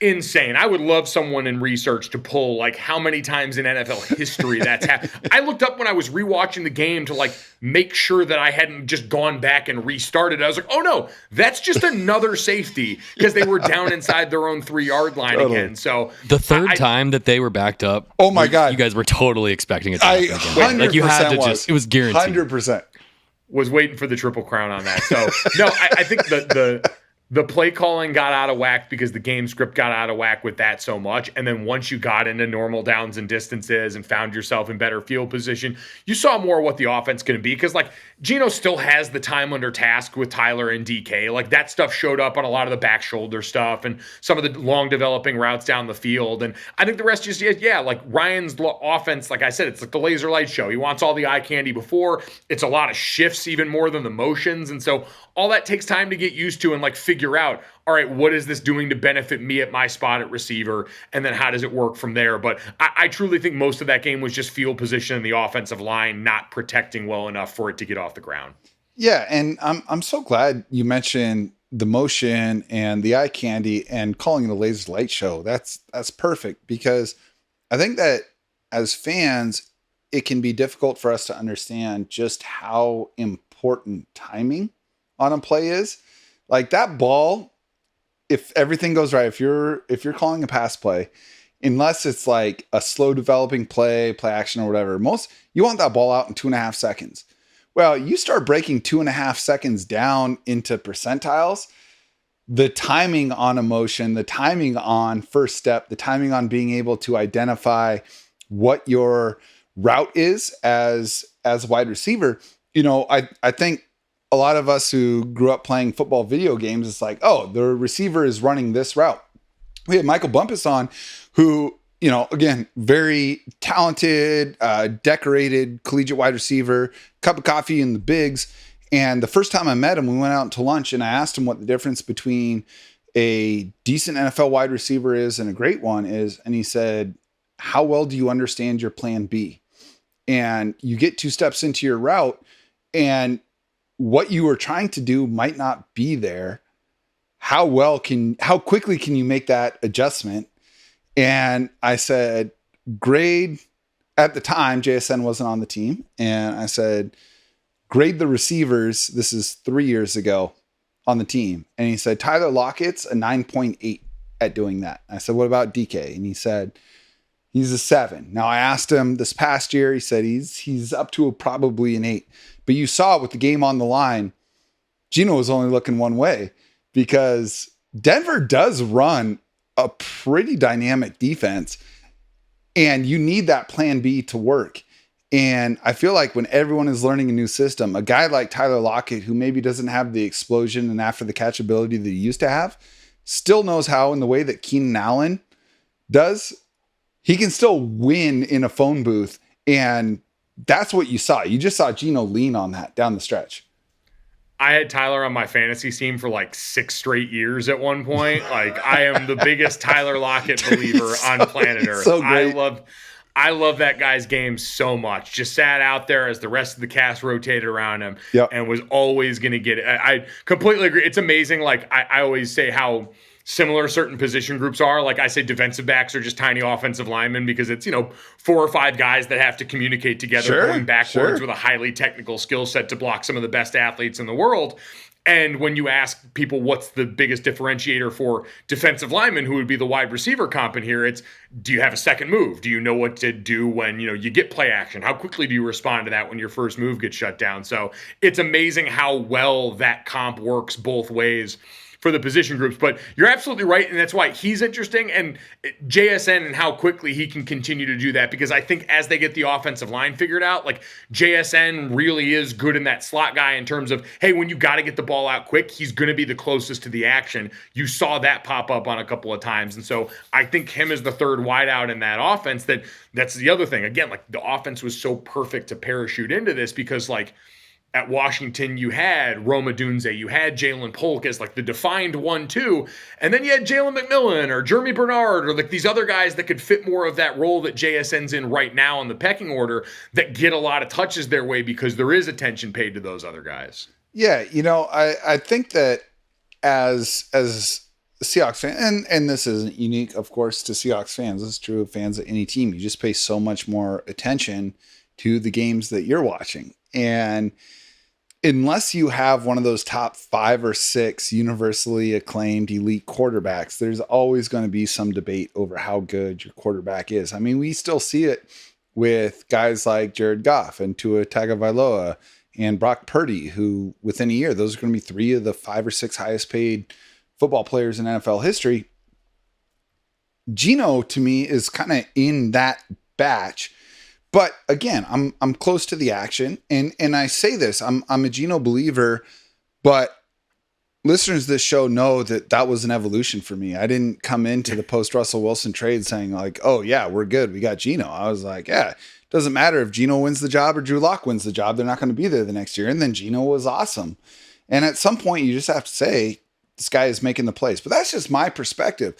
insane. I would love someone in research to pull like how many times in NFL history that's happened. I looked up when I was rewatching the game to like make sure that I hadn't just gone back and restarted. I was like, oh no, that's just another safety because they were down inside their own 3-yard line again. So the third time that they were backed up, oh my God, you guys were totally expecting it to happen again. Like you had to just, it was guaranteed. 100%. Was waiting for the Triple Crown on that. So no, I think the play calling got out of whack because the game script got out of whack with that so much. And then once you got into normal downs and distances and found yourself in better field position, you saw more what the offense going to be. Because like Geno still has the time under task with Tyler and DK. Like that stuff showed up on a lot of the back shoulder stuff and some of the long developing routes down the field. And I think the rest just, like Ryan's offense, like I said, it's like the laser light show. He wants all the eye candy before. It's a lot of shifts even more than the motions. And so all that takes time to get used to and like figure out, all right, what is this doing to benefit me at my spot at receiver? And then how does it work from there? But I truly think most of that game was just field position and the offensive line not protecting well enough for it to get off the ground. Yeah, and I'm so glad you mentioned the motion and the eye candy and calling it a laser light show. That's perfect because I think that as fans, it can be difficult for us to understand just how important timing on a play is. Like that ball, if everything goes right, if you're calling a pass play, unless it's like a slow developing play action or whatever, you want that ball out in 2.5 seconds. Well, you start breaking 2.5 seconds down into percentiles, the timing on a motion, the timing on first step, the timing on being able to identify what your route is as a wide receiver. I think a lot of us who grew up playing football video games, it's like, oh, the receiver is running this route. We had Michael Bumpus on who, again, very talented, decorated collegiate wide receiver, cup of coffee in the bigs. And the first time I met him, we went out to lunch and I asked him what the difference between a decent NFL wide receiver is and a great one is. And he said, how well do you understand your plan B? And you get 2 steps into your route and what you were trying to do might not be there. How quickly can you make that adjustment? And I said, grade at the time, JSN wasn't on the team. And I said, grade the receivers. This is 3 years ago on the team. And he said, Tyler Lockett's a 9.8 at doing that. I said, what about DK? And he said, he's a 7. Now I asked him this past year, he said he's up to probably an 8. But you saw with the game on the line, Geno was only looking one way because Denver does run a pretty dynamic defense and you need that plan B to work. And I feel like when everyone is learning a new system, a guy like Tyler Lockett, who maybe doesn't have the explosion and after the catch ability that he used to have, still knows how in the way that Keenan Allen does, he can still win in a phone booth. And that's what you saw. You just saw Geno lean on that down the stretch. I had Tyler on my fantasy team for like 6 straight years at one point. Like I am the biggest Tyler Lockett believer on planet Earth. So great. I love that guy's game so much. Just sat out there as the rest of the cast rotated around him and was always going to get it. I completely agree. It's amazing. Like I always say how similar certain position groups are. Like I say, defensive backs are just tiny offensive linemen because it's, 4 or 5 guys that have to communicate together going backwards with a highly technical skill set to block some of the best athletes in the world. And when you ask people what's the biggest differentiator for defensive linemen, who would be the wide receiver comp in here, it's, do you have a second move? Do you know what to do when, you get play action? How quickly do you respond to that when your first move gets shut down? So it's amazing how well that comp works both ways for the position groups. But you're absolutely right, and that's why he's interesting, and JSN and how quickly he can continue to do that, because I think as they get the offensive line figured out, like JSN really is good in that slot guy in terms of, hey, when you got to get the ball out quick, he's going to be the closest to the action. You saw that pop up on a couple of times, and so I think him as the third wideout in that offense, that's the other thing. Again, like the offense was so perfect to parachute into this because like, at Washington, you had Roma Dunze, you had Jalen Polk as like the defined 1-2, and then you had Jalen McMillan or Jeremy Bernard or like these other guys that could fit more of that role that JSN's in right now in the pecking order that get a lot of touches their way because there is attention paid to those other guys. Yeah, I think that as a Seahawks fan, and this isn't unique, of course, to Seahawks fans. This is true of fans of any team. You just pay so much more attention to the games that you're watching. And unless you have one of those top 5 or 6 universally acclaimed elite quarterbacks, there's always going to be some debate over how good your quarterback is. I mean, we still see it with guys like Jared Goff and Tua Tagovailoa and Brock Purdy, who within a year, those are going to be 3 of the 5 or 6 highest paid football players in NFL history. Geno, to me, is kind of in that batch. But again, I'm close to the action, and I say this, I'm a Geno believer, but listeners to this show know that was an evolution for me. I didn't come into the post Russell Wilson trade saying like, oh yeah, we're good, we got Geno. I was like, yeah, it doesn't matter if Geno wins the job or Drew Lock wins the job, they're not going to be there the next year. And then Geno was awesome. And at some point, you just have to say this guy is making the plays. But that's just my perspective.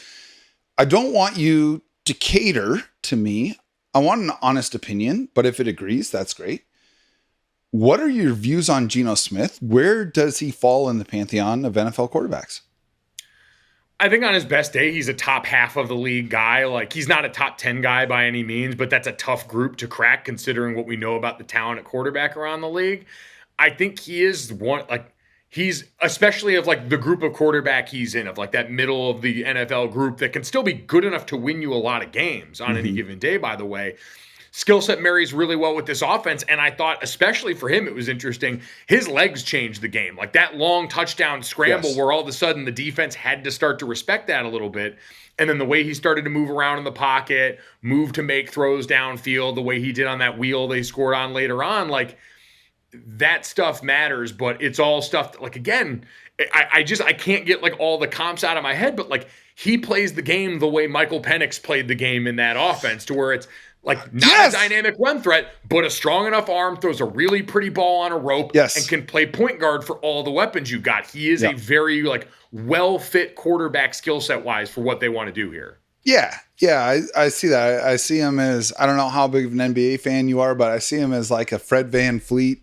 I don't want you to cater to me. I want an honest opinion, but if it agrees, that's great. What are your views on Geno Smith? Where does he fall in the pantheon of NFL quarterbacks? I think on his best day, he's a top half of the league guy. Like, he's not a top 10 guy by any means, but that's a tough group to crack considering what we know about the talent at quarterback around the league. I think he is one, like, he's especially of like the group of quarterback he's in, of like that middle of the NFL group that can still be good enough to win you a lot of games on any given day, by the way. Skill set marries really well with this offense. And I thought, especially for him, it was interesting. His legs changed the game. Like that long touchdown scramble where all of a sudden the defense had to start to respect that a little bit. And then the way he started to move around in the pocket, move to make throws downfield, the way he did on that wheel they scored on later on, like, that stuff matters, but it's all stuff that, like, again, I can't get like all the comps out of my head, but like he plays the game the way Michael Penix played the game in that offense, to where it's like not a dynamic run threat, but a strong enough arm, throws a really pretty ball on a rope, and can play point guard for all the weapons you got. He is a very like well-fit quarterback skill set wise for what they want to do here. Yeah, I see that. I see him as, I don't know how big of an NBA fan you are, but I see him as like a Fred VanVleet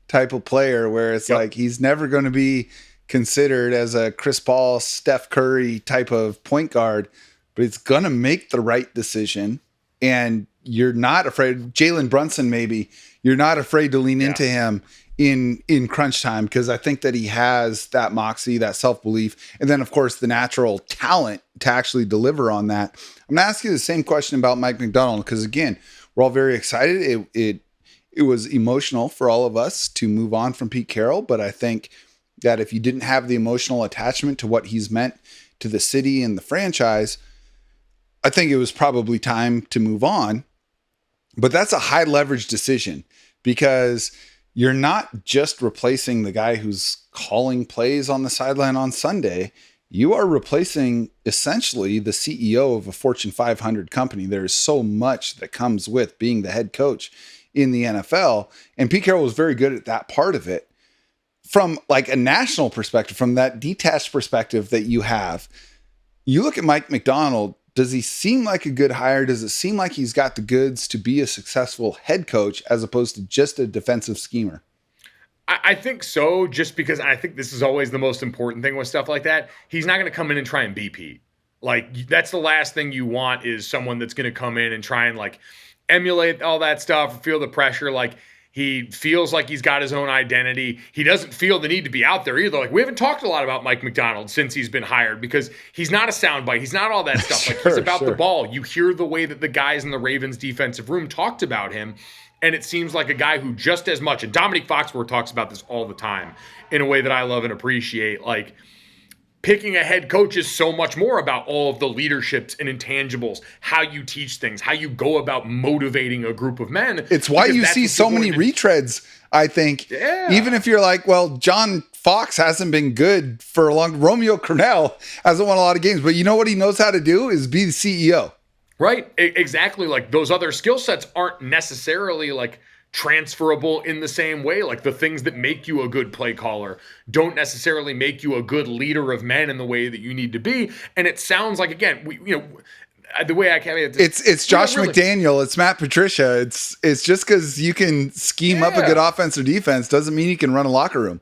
type of player where it's like he's never going to be considered as a Chris Paul, Steph Curry type of point guard, but it's going to make the right decision. And you're not afraid, Jalen Brunson, maybe you're not afraid to lean into him in crunch time, because I think that he has that moxie, that self-belief, and then of course the natural talent to actually deliver on that. I'm going to ask you the same question about Mike Macdonald, because again, we're all very excited. It was emotional for all of us to move on from Pete Carroll, but I think that if you didn't have the emotional attachment to what he's meant to the city and the franchise, I think it was probably time to move on. But that's a high leverage decision, because you're not just replacing the guy who's calling plays on the sideline on Sunday. You are replacing essentially the CEO of a Fortune 500 company. There is so much that comes with being the head coach in the NFL. And Pete Carroll was very good at that part of it. From like a national perspective, from that detached perspective that you have, you look at Mike Macdonald. Does he seem like a good hire? Does it seem like he's got the goods to be a successful head coach as opposed to just a defensive schemer? I think so, just because I think this is always the most important thing with stuff like that. He's not going to come in and try and be Pete. Like, that's the last thing you want is someone that's going to come in and try and, like, emulate all that stuff, feel the pressure. Like, he feels like he's got his own identity. He doesn't feel the need to be out there either. Like, we haven't talked a lot about Mike Macdonald since he's been hired because he's not a soundbite. He's not all that stuff. Like, he's about the ball. You hear the way that the guys in the Ravens defensive room talked about him. And it seems like a guy who just as much, and Dominique Foxworth talks about this all the time in a way that I love and appreciate, like picking a head coach is so much more about all of the leaderships and intangibles, how you teach things, how you go about motivating a group of men. It's why you see so many retreads, I think. Yeah. Even if you're like, well, John Fox hasn't been good for a long, Romeo Cornell hasn't won a lot of games, but you know what he knows how to do is be the CEO. Right. Exactly. Like those other skill sets aren't necessarily like transferable in the same way. Like the things that make you a good play caller don't necessarily make you a good leader of men in the way that you need to be. And it sounds like, again, the way I can't. It's Josh McDaniel. It's Matt Patricia. It's just because you can scheme up a good offense or defense doesn't mean you can run a locker room.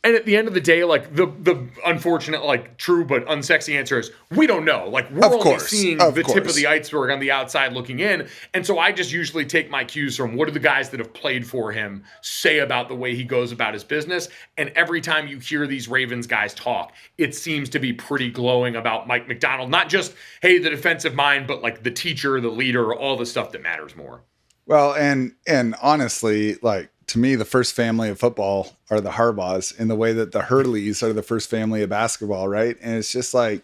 And at the end of the day, like the unfortunate, like true but unsexy answer is we don't know. Like we're only seeing the tip of the iceberg on the outside looking in. And so I just usually take my cues from what do the guys that have played for him say about the way he goes about his business. And every time you hear these Ravens guys talk, it seems to be pretty glowing about Mike Macdonald. Not just, hey, the defensive mind, but like the teacher, the leader, all the stuff that matters more. Well, and honestly, like, to me, the first family of football are the Harbaughs in the way that the Hurleys are the first family of basketball, right? And it's just like,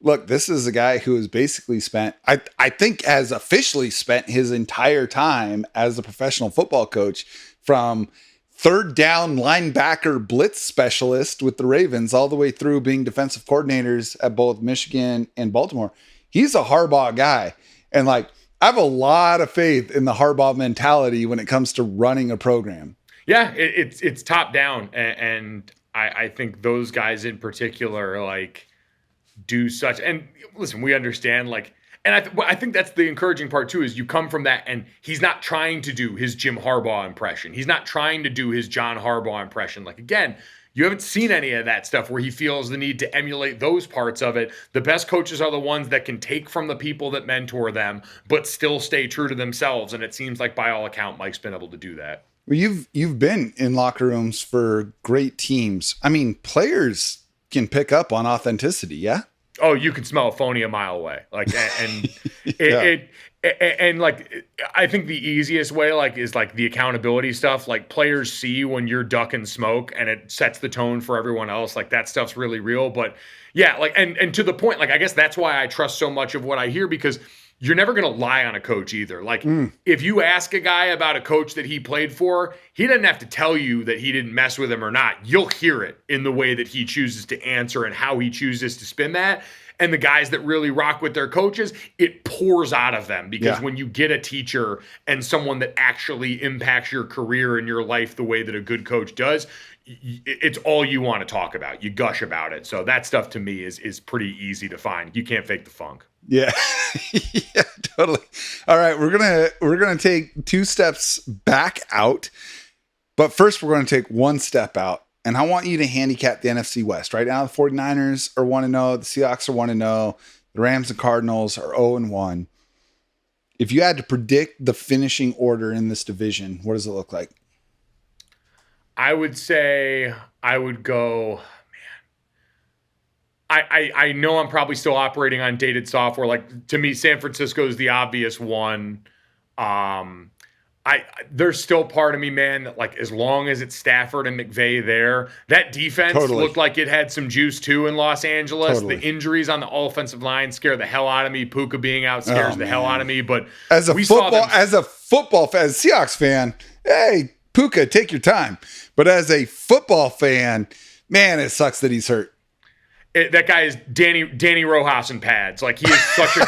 look, this is a guy who has basically spent, I think has officially spent his entire time as a professional football coach from third down linebacker blitz specialist with the Ravens all the way through being defensive coordinators at both Michigan and Baltimore. He's a Harbaugh guy. And like, I have a lot of faith in the Harbaugh mentality when it comes to running a program. Yeah, it's top down, and I think those guys in particular like do such. And listen, we understand like, and I think that's the encouraging part too is you come from that, and he's not trying to do his Jim Harbaugh impression. He's not trying to do his John Harbaugh impression. Like again. You haven't seen any of that stuff where he feels the need to emulate those parts of it. The best coaches are the ones that can take from the people that mentor them, but still stay true to themselves. And it seems like by all account, Mike's been able to do that. Well, you've been in locker rooms for great teams. I mean, players can pick up on authenticity. Yeah. Oh, you can smell a phony a mile away. Like, and and like, I think the easiest way, like, is like the accountability stuff. Like, players see when you're ducking smoke, and it sets the tone for everyone else. Like, that stuff's really real. But yeah, like, and to the point, like, I guess that's why I trust so much of what I hear because you're never going to lie on a coach either. Like, if you ask a guy about a coach that he played for, he doesn't have to tell you that he didn't mess with him or not. You'll hear it in the way that he chooses to answer and how he chooses to spin that. And the guys that really rock with their coaches, it pours out of them because when you get a teacher and someone that actually impacts your career and your life the way that a good coach does, it's all you want to talk about. You gush about it. So that stuff to me is pretty easy to find. You can't fake the funk. Yeah. Yeah, totally. All right, we're going to take 2 steps back out. But first we're going to take 1 step out. And I want you to handicap the NFC West. Right now, the 49ers are 1-0. The Seahawks are 1-0. The Rams and Cardinals are 0-1. If you had to predict the finishing order in this division, what does it look like? I would say I would go, man. I know I'm probably still operating on dated software. Like, to me, San Francisco is the obvious one. There's still part of me, man, that like as long as it's Stafford and McVay there, that defense looked like it had some juice too in Los Angeles. The injuries on the offensive line scare the hell out of me. Puka being out scares the hell out of me. But as a football fan, as a Seahawks fan, hey, Puka, take your time. But as a football fan, man, it sucks that he's hurt. That guy is Danny Rojas in pads. Like, he is such a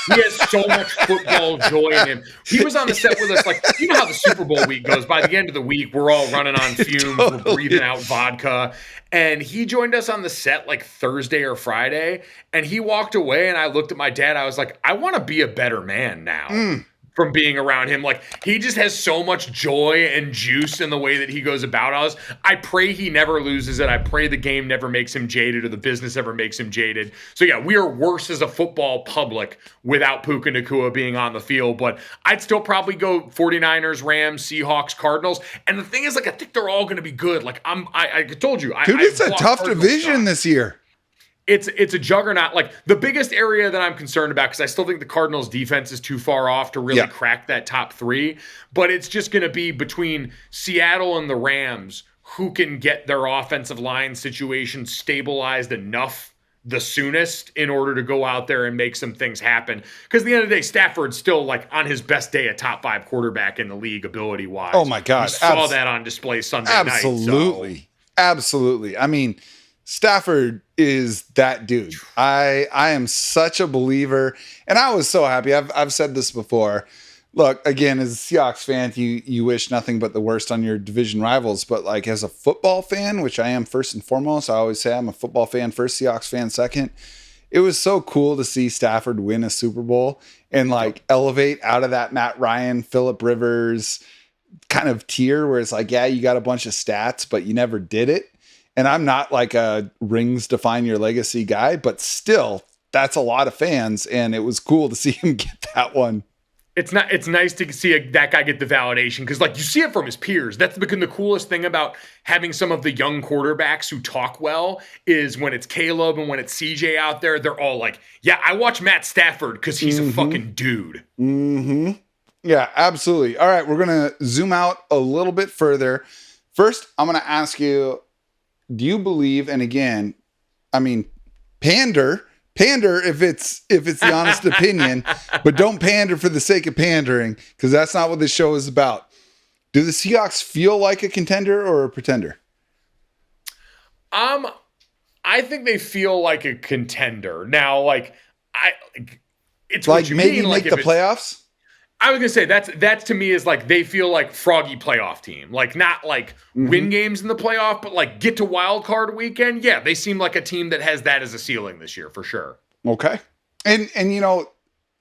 he has so much football joy in him. He was on the set with us. Like, you know how the Super Bowl week goes. By the end of the week, we're all running on fumes. We're breathing out vodka. And he joined us on the set like Thursday or Friday. And he walked away, and I looked at my dad. I was like, I want to be a better man now. from being around him. Like, he just has so much joy and juice in the way that he goes about us. I pray he never loses it. I pray the game never makes him jaded or the business ever makes him jaded. So yeah, we are worse as a football public without Puka Nacua being on the field, but I'd still probably go 49ers, Rams, Seahawks, Cardinals. And the thing is, like, I think they're all going to be good. Like, I told you. Dude, it's a tough division this year. It's a juggernaut. Like, the biggest area that I'm concerned about, because I still think the Cardinals defense is too far off to really crack that top 3, but it's just going to be between Seattle and the Rams who can get their offensive line situation stabilized enough the soonest in order to go out there and make some things happen. Because at the end of the day, Stafford's still, like, on his best day, a top 5 quarterback in the league ability-wise. Oh, my God. We saw that on display Sunday night. Absolutely. Absolutely. I mean, Stafford is that dude. I am such a believer, and I was so happy. I've said this before. Look, again, as a Seahawks fan, you wish nothing but the worst on your division rivals. But like as a football fan, which I am first and foremost, I always say I'm a football fan first, Seahawks fan second. It was so cool to see Stafford win a Super Bowl and like elevate out of that Matt Ryan, Phillip Rivers kind of tier where it's like, yeah, you got a bunch of stats, but you never did it. And I'm not like a rings define your legacy guy, but still, that's a lot of fans. And it was cool to see him get that one. It's nice to see that guy get the validation because, like, you see it from his peers. That's become the coolest thing about having some of the young quarterbacks who talk well is when it's Caleb and when it's CJ out there, they're all like, yeah, I watch Matt Stafford because he's a fucking dude. Mm-hmm. Yeah, absolutely. All right, we're going to zoom out a little bit further. First, I'm going to ask you, do you believe, and again, I mean, pander if it's the honest opinion, but don't pander for the sake of pandering because that's not what this show is about. Do the Seahawks feel like a contender or a pretender? I think they feel like a contender. Now, like it's like what you maybe mean, make like the playoffs. I was gonna say that's to me is like they feel like froggy playoff team, like not like win games in the playoff, but like get to wild card weekend. Yeah, they seem like a team that has that as a ceiling this year for sure. Okay, and you know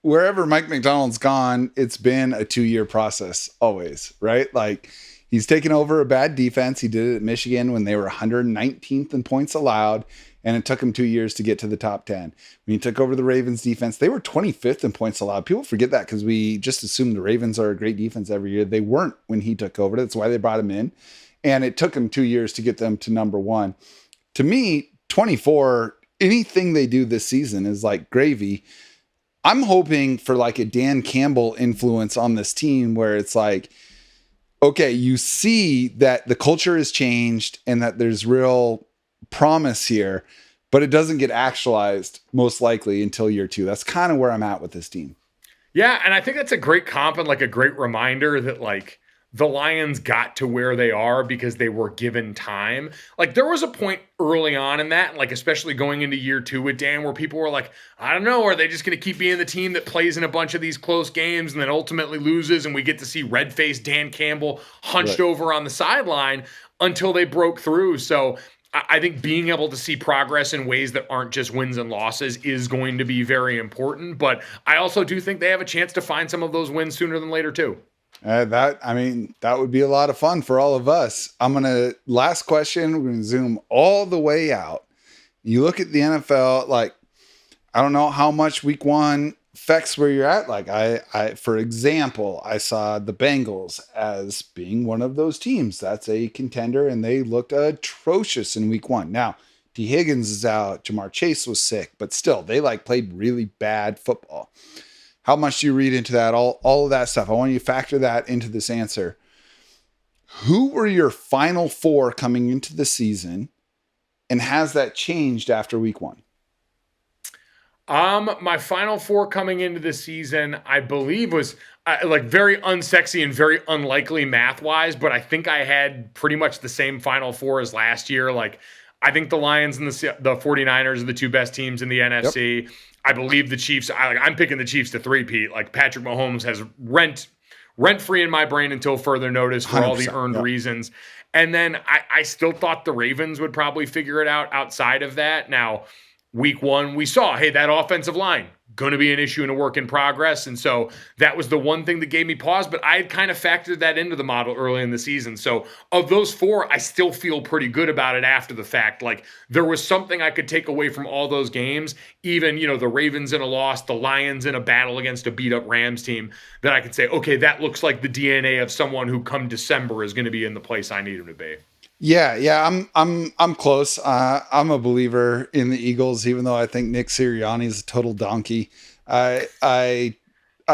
wherever Mike Macdonald's gone, it's been a 2-year process always, right? Like he's taken over a bad defense. He did it at Michigan when they were 119th in points allowed. And it took him 2 years to get to the top 10. When he took over the Ravens defense, they were 25th in points allowed. People forget that because we just assume the Ravens are a great defense every year. They weren't when he took over. That's why they brought him in. And it took him 2 years to get them to number 1. To me, 24, anything they do this season is like gravy. I'm hoping for like a Dan Campbell influence on this team where it's like, okay, you see that the culture has changed and that there's real promise here, but it doesn't get actualized most likely until year 2. That's kind of where I'm at with this team. Yeah, and I think that's a great comp and like a great reminder that like the Lions got to where they are because they were given time. Like there was a point early on in that, like especially going into year 2 with Dan, where people were like, I don't know, are they just going to keep being the team that plays in a bunch of these close games and then ultimately loses, and we get to see red-faced Dan Campbell hunched over on the sideline until they broke through. So I think being able to see progress in ways that aren't just wins and losses is going to be very important. But I also do think they have a chance to find some of those wins sooner than later too. That would be a lot of fun for all of us. Last question, we're going to zoom all the way out. You look at the NFL, like, I don't know how much week 1 affects where you're at. Like for example, I saw the Bengals as being one of those teams that's a contender, and they looked atrocious in week 1. Now, T. Higgins is out, Jamar Chase was sick, but still, they like played really bad football. How much do you read into that? All of that stuff. I want you to factor that into this answer. Who were your final 4 coming into the season, and has that changed after week 1? My final 4 coming into the season, I believe was like very unsexy and very unlikely math wise, but I think I had pretty much the same final 4 as last year. Like I think the Lions and the 49ers are the 2 best teams in the NFC. Yep. I believe the Chiefs, I'm picking the Chiefs to three-peat. Like Patrick Mahomes has rent-free in my brain until further notice for all the earned reasons. And then I still thought the Ravens would probably figure it out outside of that. Now, week 1, we saw, hey, that offensive line, going to be an issue and a work in progress. And so that was the one thing that gave me pause, but I had kind of factored that into the model early in the season. So of those 4, I still feel pretty good about it after the fact. Like there was something I could take away from all those games, even, the Ravens in a loss, the Lions in a battle against a beat up Rams team, that I could say, okay, that looks like the DNA of someone who come December is going to be in the place I need him to be. Yeah, I'm close. I'm a believer in the Eagles, even though I think Nick Sirianni is a total donkey. I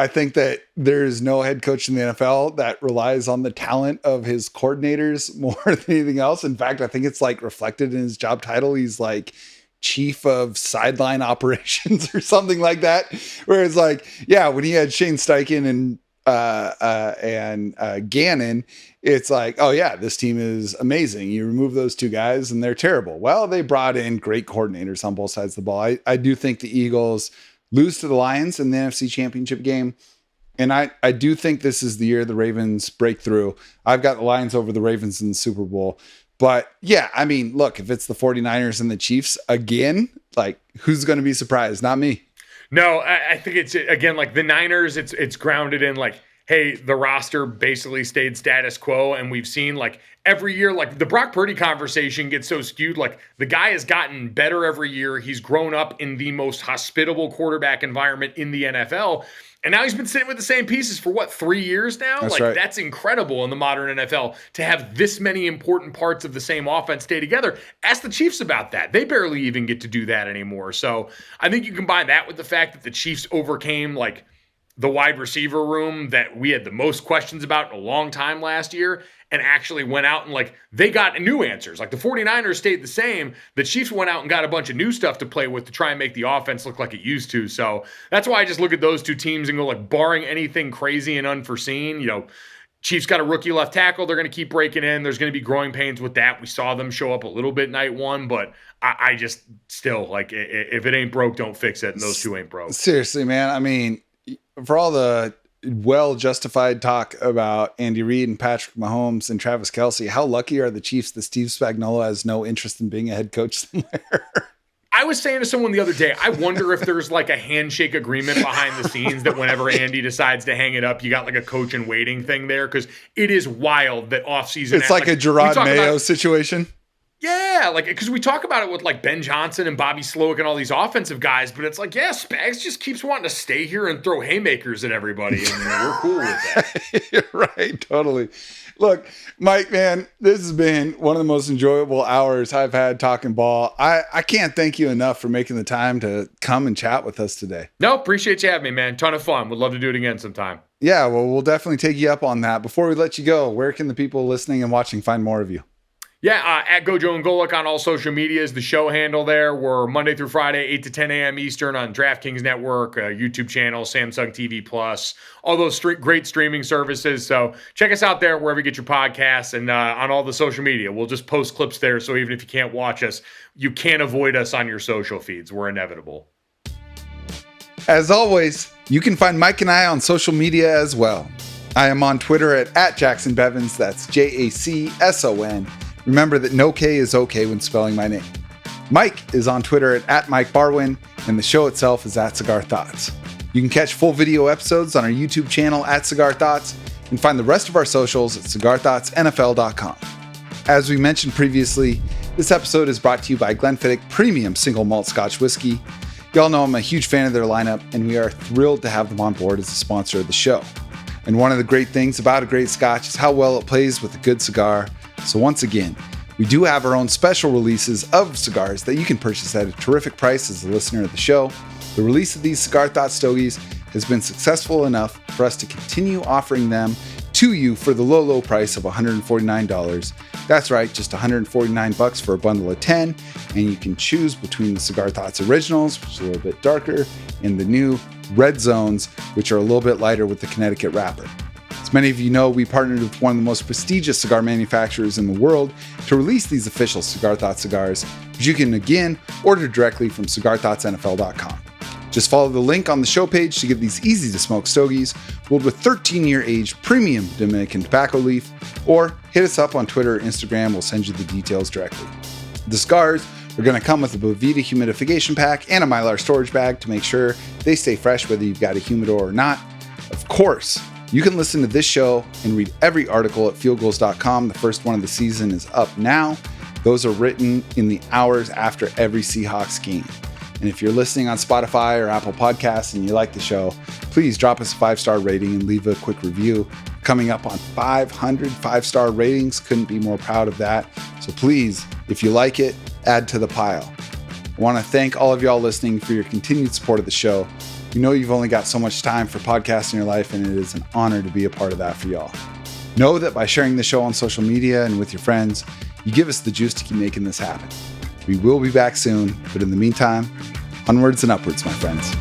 think that there is no head coach in the NFL that relies on the talent of his coordinators more than anything else. In fact, I think it's like reflected in his job title. He's like chief of sideline operations or something like that. Where it's like, yeah, when he had Shane Steichen and Gannon, it's like, oh yeah, this team is amazing. You remove those 2 guys and they're terrible. Well, they brought in great coordinators on both sides of the ball. I do think the Eagles lose to the Lions in the NFC Championship game. And I do think this is the year the Ravens break through. I've got the Lions over the Ravens in the Super Bowl. But yeah, I mean, look, if it's the 49ers and the Chiefs again, like who's going to be surprised? Not me. No, I think it's, again, like the Niners, it's grounded in like, hey, the roster basically stayed status quo. And we've seen like every year, like the Brock Purdy conversation gets so skewed. Like the guy has gotten better every year. He's grown up in the most hospitable quarterback environment in the NFL. And now he's been sitting with the same pieces for 3 years now? That's right. That's incredible in the modern NFL to have this many important parts of the same offense stay together. Ask the Chiefs about that. They barely even get to do that anymore. So I think you combine that with the fact that the Chiefs overcame like the wide receiver room that we had the most questions about in a long time last year, and actually went out and like they got new answers. Like the 49ers stayed the same. The Chiefs went out and got a bunch of new stuff to play with to try and make the offense look like it used to. So that's why I just look at those 2 teams and go like, barring anything crazy and unforeseen, Chiefs got a rookie left tackle. They're going to keep breaking in. There's going to be growing pains with that. We saw them show up a little bit night 1, but I just still like, if it ain't broke, don't fix it. And those 2 ain't broke. Seriously, man. I mean, for all the well-justified talk about Andy Reid and Patrick Mahomes and Travis Kelce, how lucky are the Chiefs that Steve Spagnuolo has no interest in being a head coach somewhere? I was saying to someone the other day, I wonder if there's like a handshake agreement behind the scenes that whenever Andy decides to hang it up, you got like a coach in waiting thing there. Because it is wild that offseason. It's like a Gerard Mayo situation. Yeah, like, because we talk about it with like Ben Johnson and Bobby Slowick and all these offensive guys, but it's like, yeah, Spags just keeps wanting to stay here and throw haymakers at everybody, and we're cool with that. You're right, totally. Look, Mike, man, this has been one of the most enjoyable hours I've had talking ball. I can't thank you enough for making the time to come and chat with us today. No, appreciate you having me, man. Ton of fun. Would love to do it again sometime. Yeah, well, we'll definitely take you up on that. Before we let you go, where can the people listening and watching find more of you? Yeah, at Gojo and Golic on all social media is the show handle there. We're Monday through Friday, 8 to 10 a.m. Eastern on DraftKings Network, YouTube channel, Samsung TV Plus, all those great streaming services. So check us out there wherever you get your podcasts and on all the social media. We'll just post clips there, so even if you can't watch us, you can't avoid us on your social feeds. We're inevitable. As always, you can find Mike and I on social media as well. I am on Twitter at Jacson Bevins. That's Jacson. Remember that no K is okay when spelling my name. Mike is on Twitter at Mike Barwin, and the show itself is at Cigar Thoughts. You can catch full video episodes on our YouTube channel at Cigar Thoughts and find the rest of our socials at cigarthoughtsnfl.com. As we mentioned previously, this episode is brought to you by Glenfiddich Premium Single Malt Scotch Whiskey. Y'all know I'm a huge fan of their lineup, and we are thrilled to have them on board as a sponsor of the show. And one of the great things about a great Scotch is how well it plays with a good cigar. So once again, we do have our own special releases of cigars that you can purchase at a terrific price as a listener of the show. The release of these Cigar Thoughts Stogies has been successful enough for us to continue offering them to you for the low price of $149. That's right, just $149 for a bundle of 10, and you can choose between the Cigar Thoughts Originals, which is a little bit darker, and the new Red Zones, which are a little bit lighter with the Connecticut wrapper. As many of you know, we partnered with one of the most prestigious cigar manufacturers in the world to release these official Cigar Thoughts cigars, which you can again order directly from cigarthoughtsnfl.com. Just follow the link on the show page to get these easy to smoke stogies rolled with 13-year aged premium Dominican tobacco leaf, or hit us up on Twitter or Instagram. We'll send you the details directly. The cigars are going to come with a Bovita humidification pack and a Mylar storage bag to make sure they stay fresh whether you've got a humidor or not. Of course, you can listen to this show and read every article at fieldgoals.com. The first one of the season is up now. Those are written in the hours after every Seahawks game. And if you're listening on Spotify or Apple Podcasts and you like the show, please drop us a 5-star rating and leave a quick review. Coming up on 500 5-star ratings. Couldn't be more proud of that. So please, if you like it, add to the pile. I want to thank all of y'all listening for your continued support of the show. We know you've only got so much time for podcasts in your life, and it is an honor to be a part of that for y'all. Know that by sharing the show on social media and with your friends, you give us the juice to keep making this happen. We will be back soon, but in the meantime, onwards and upwards, my friends.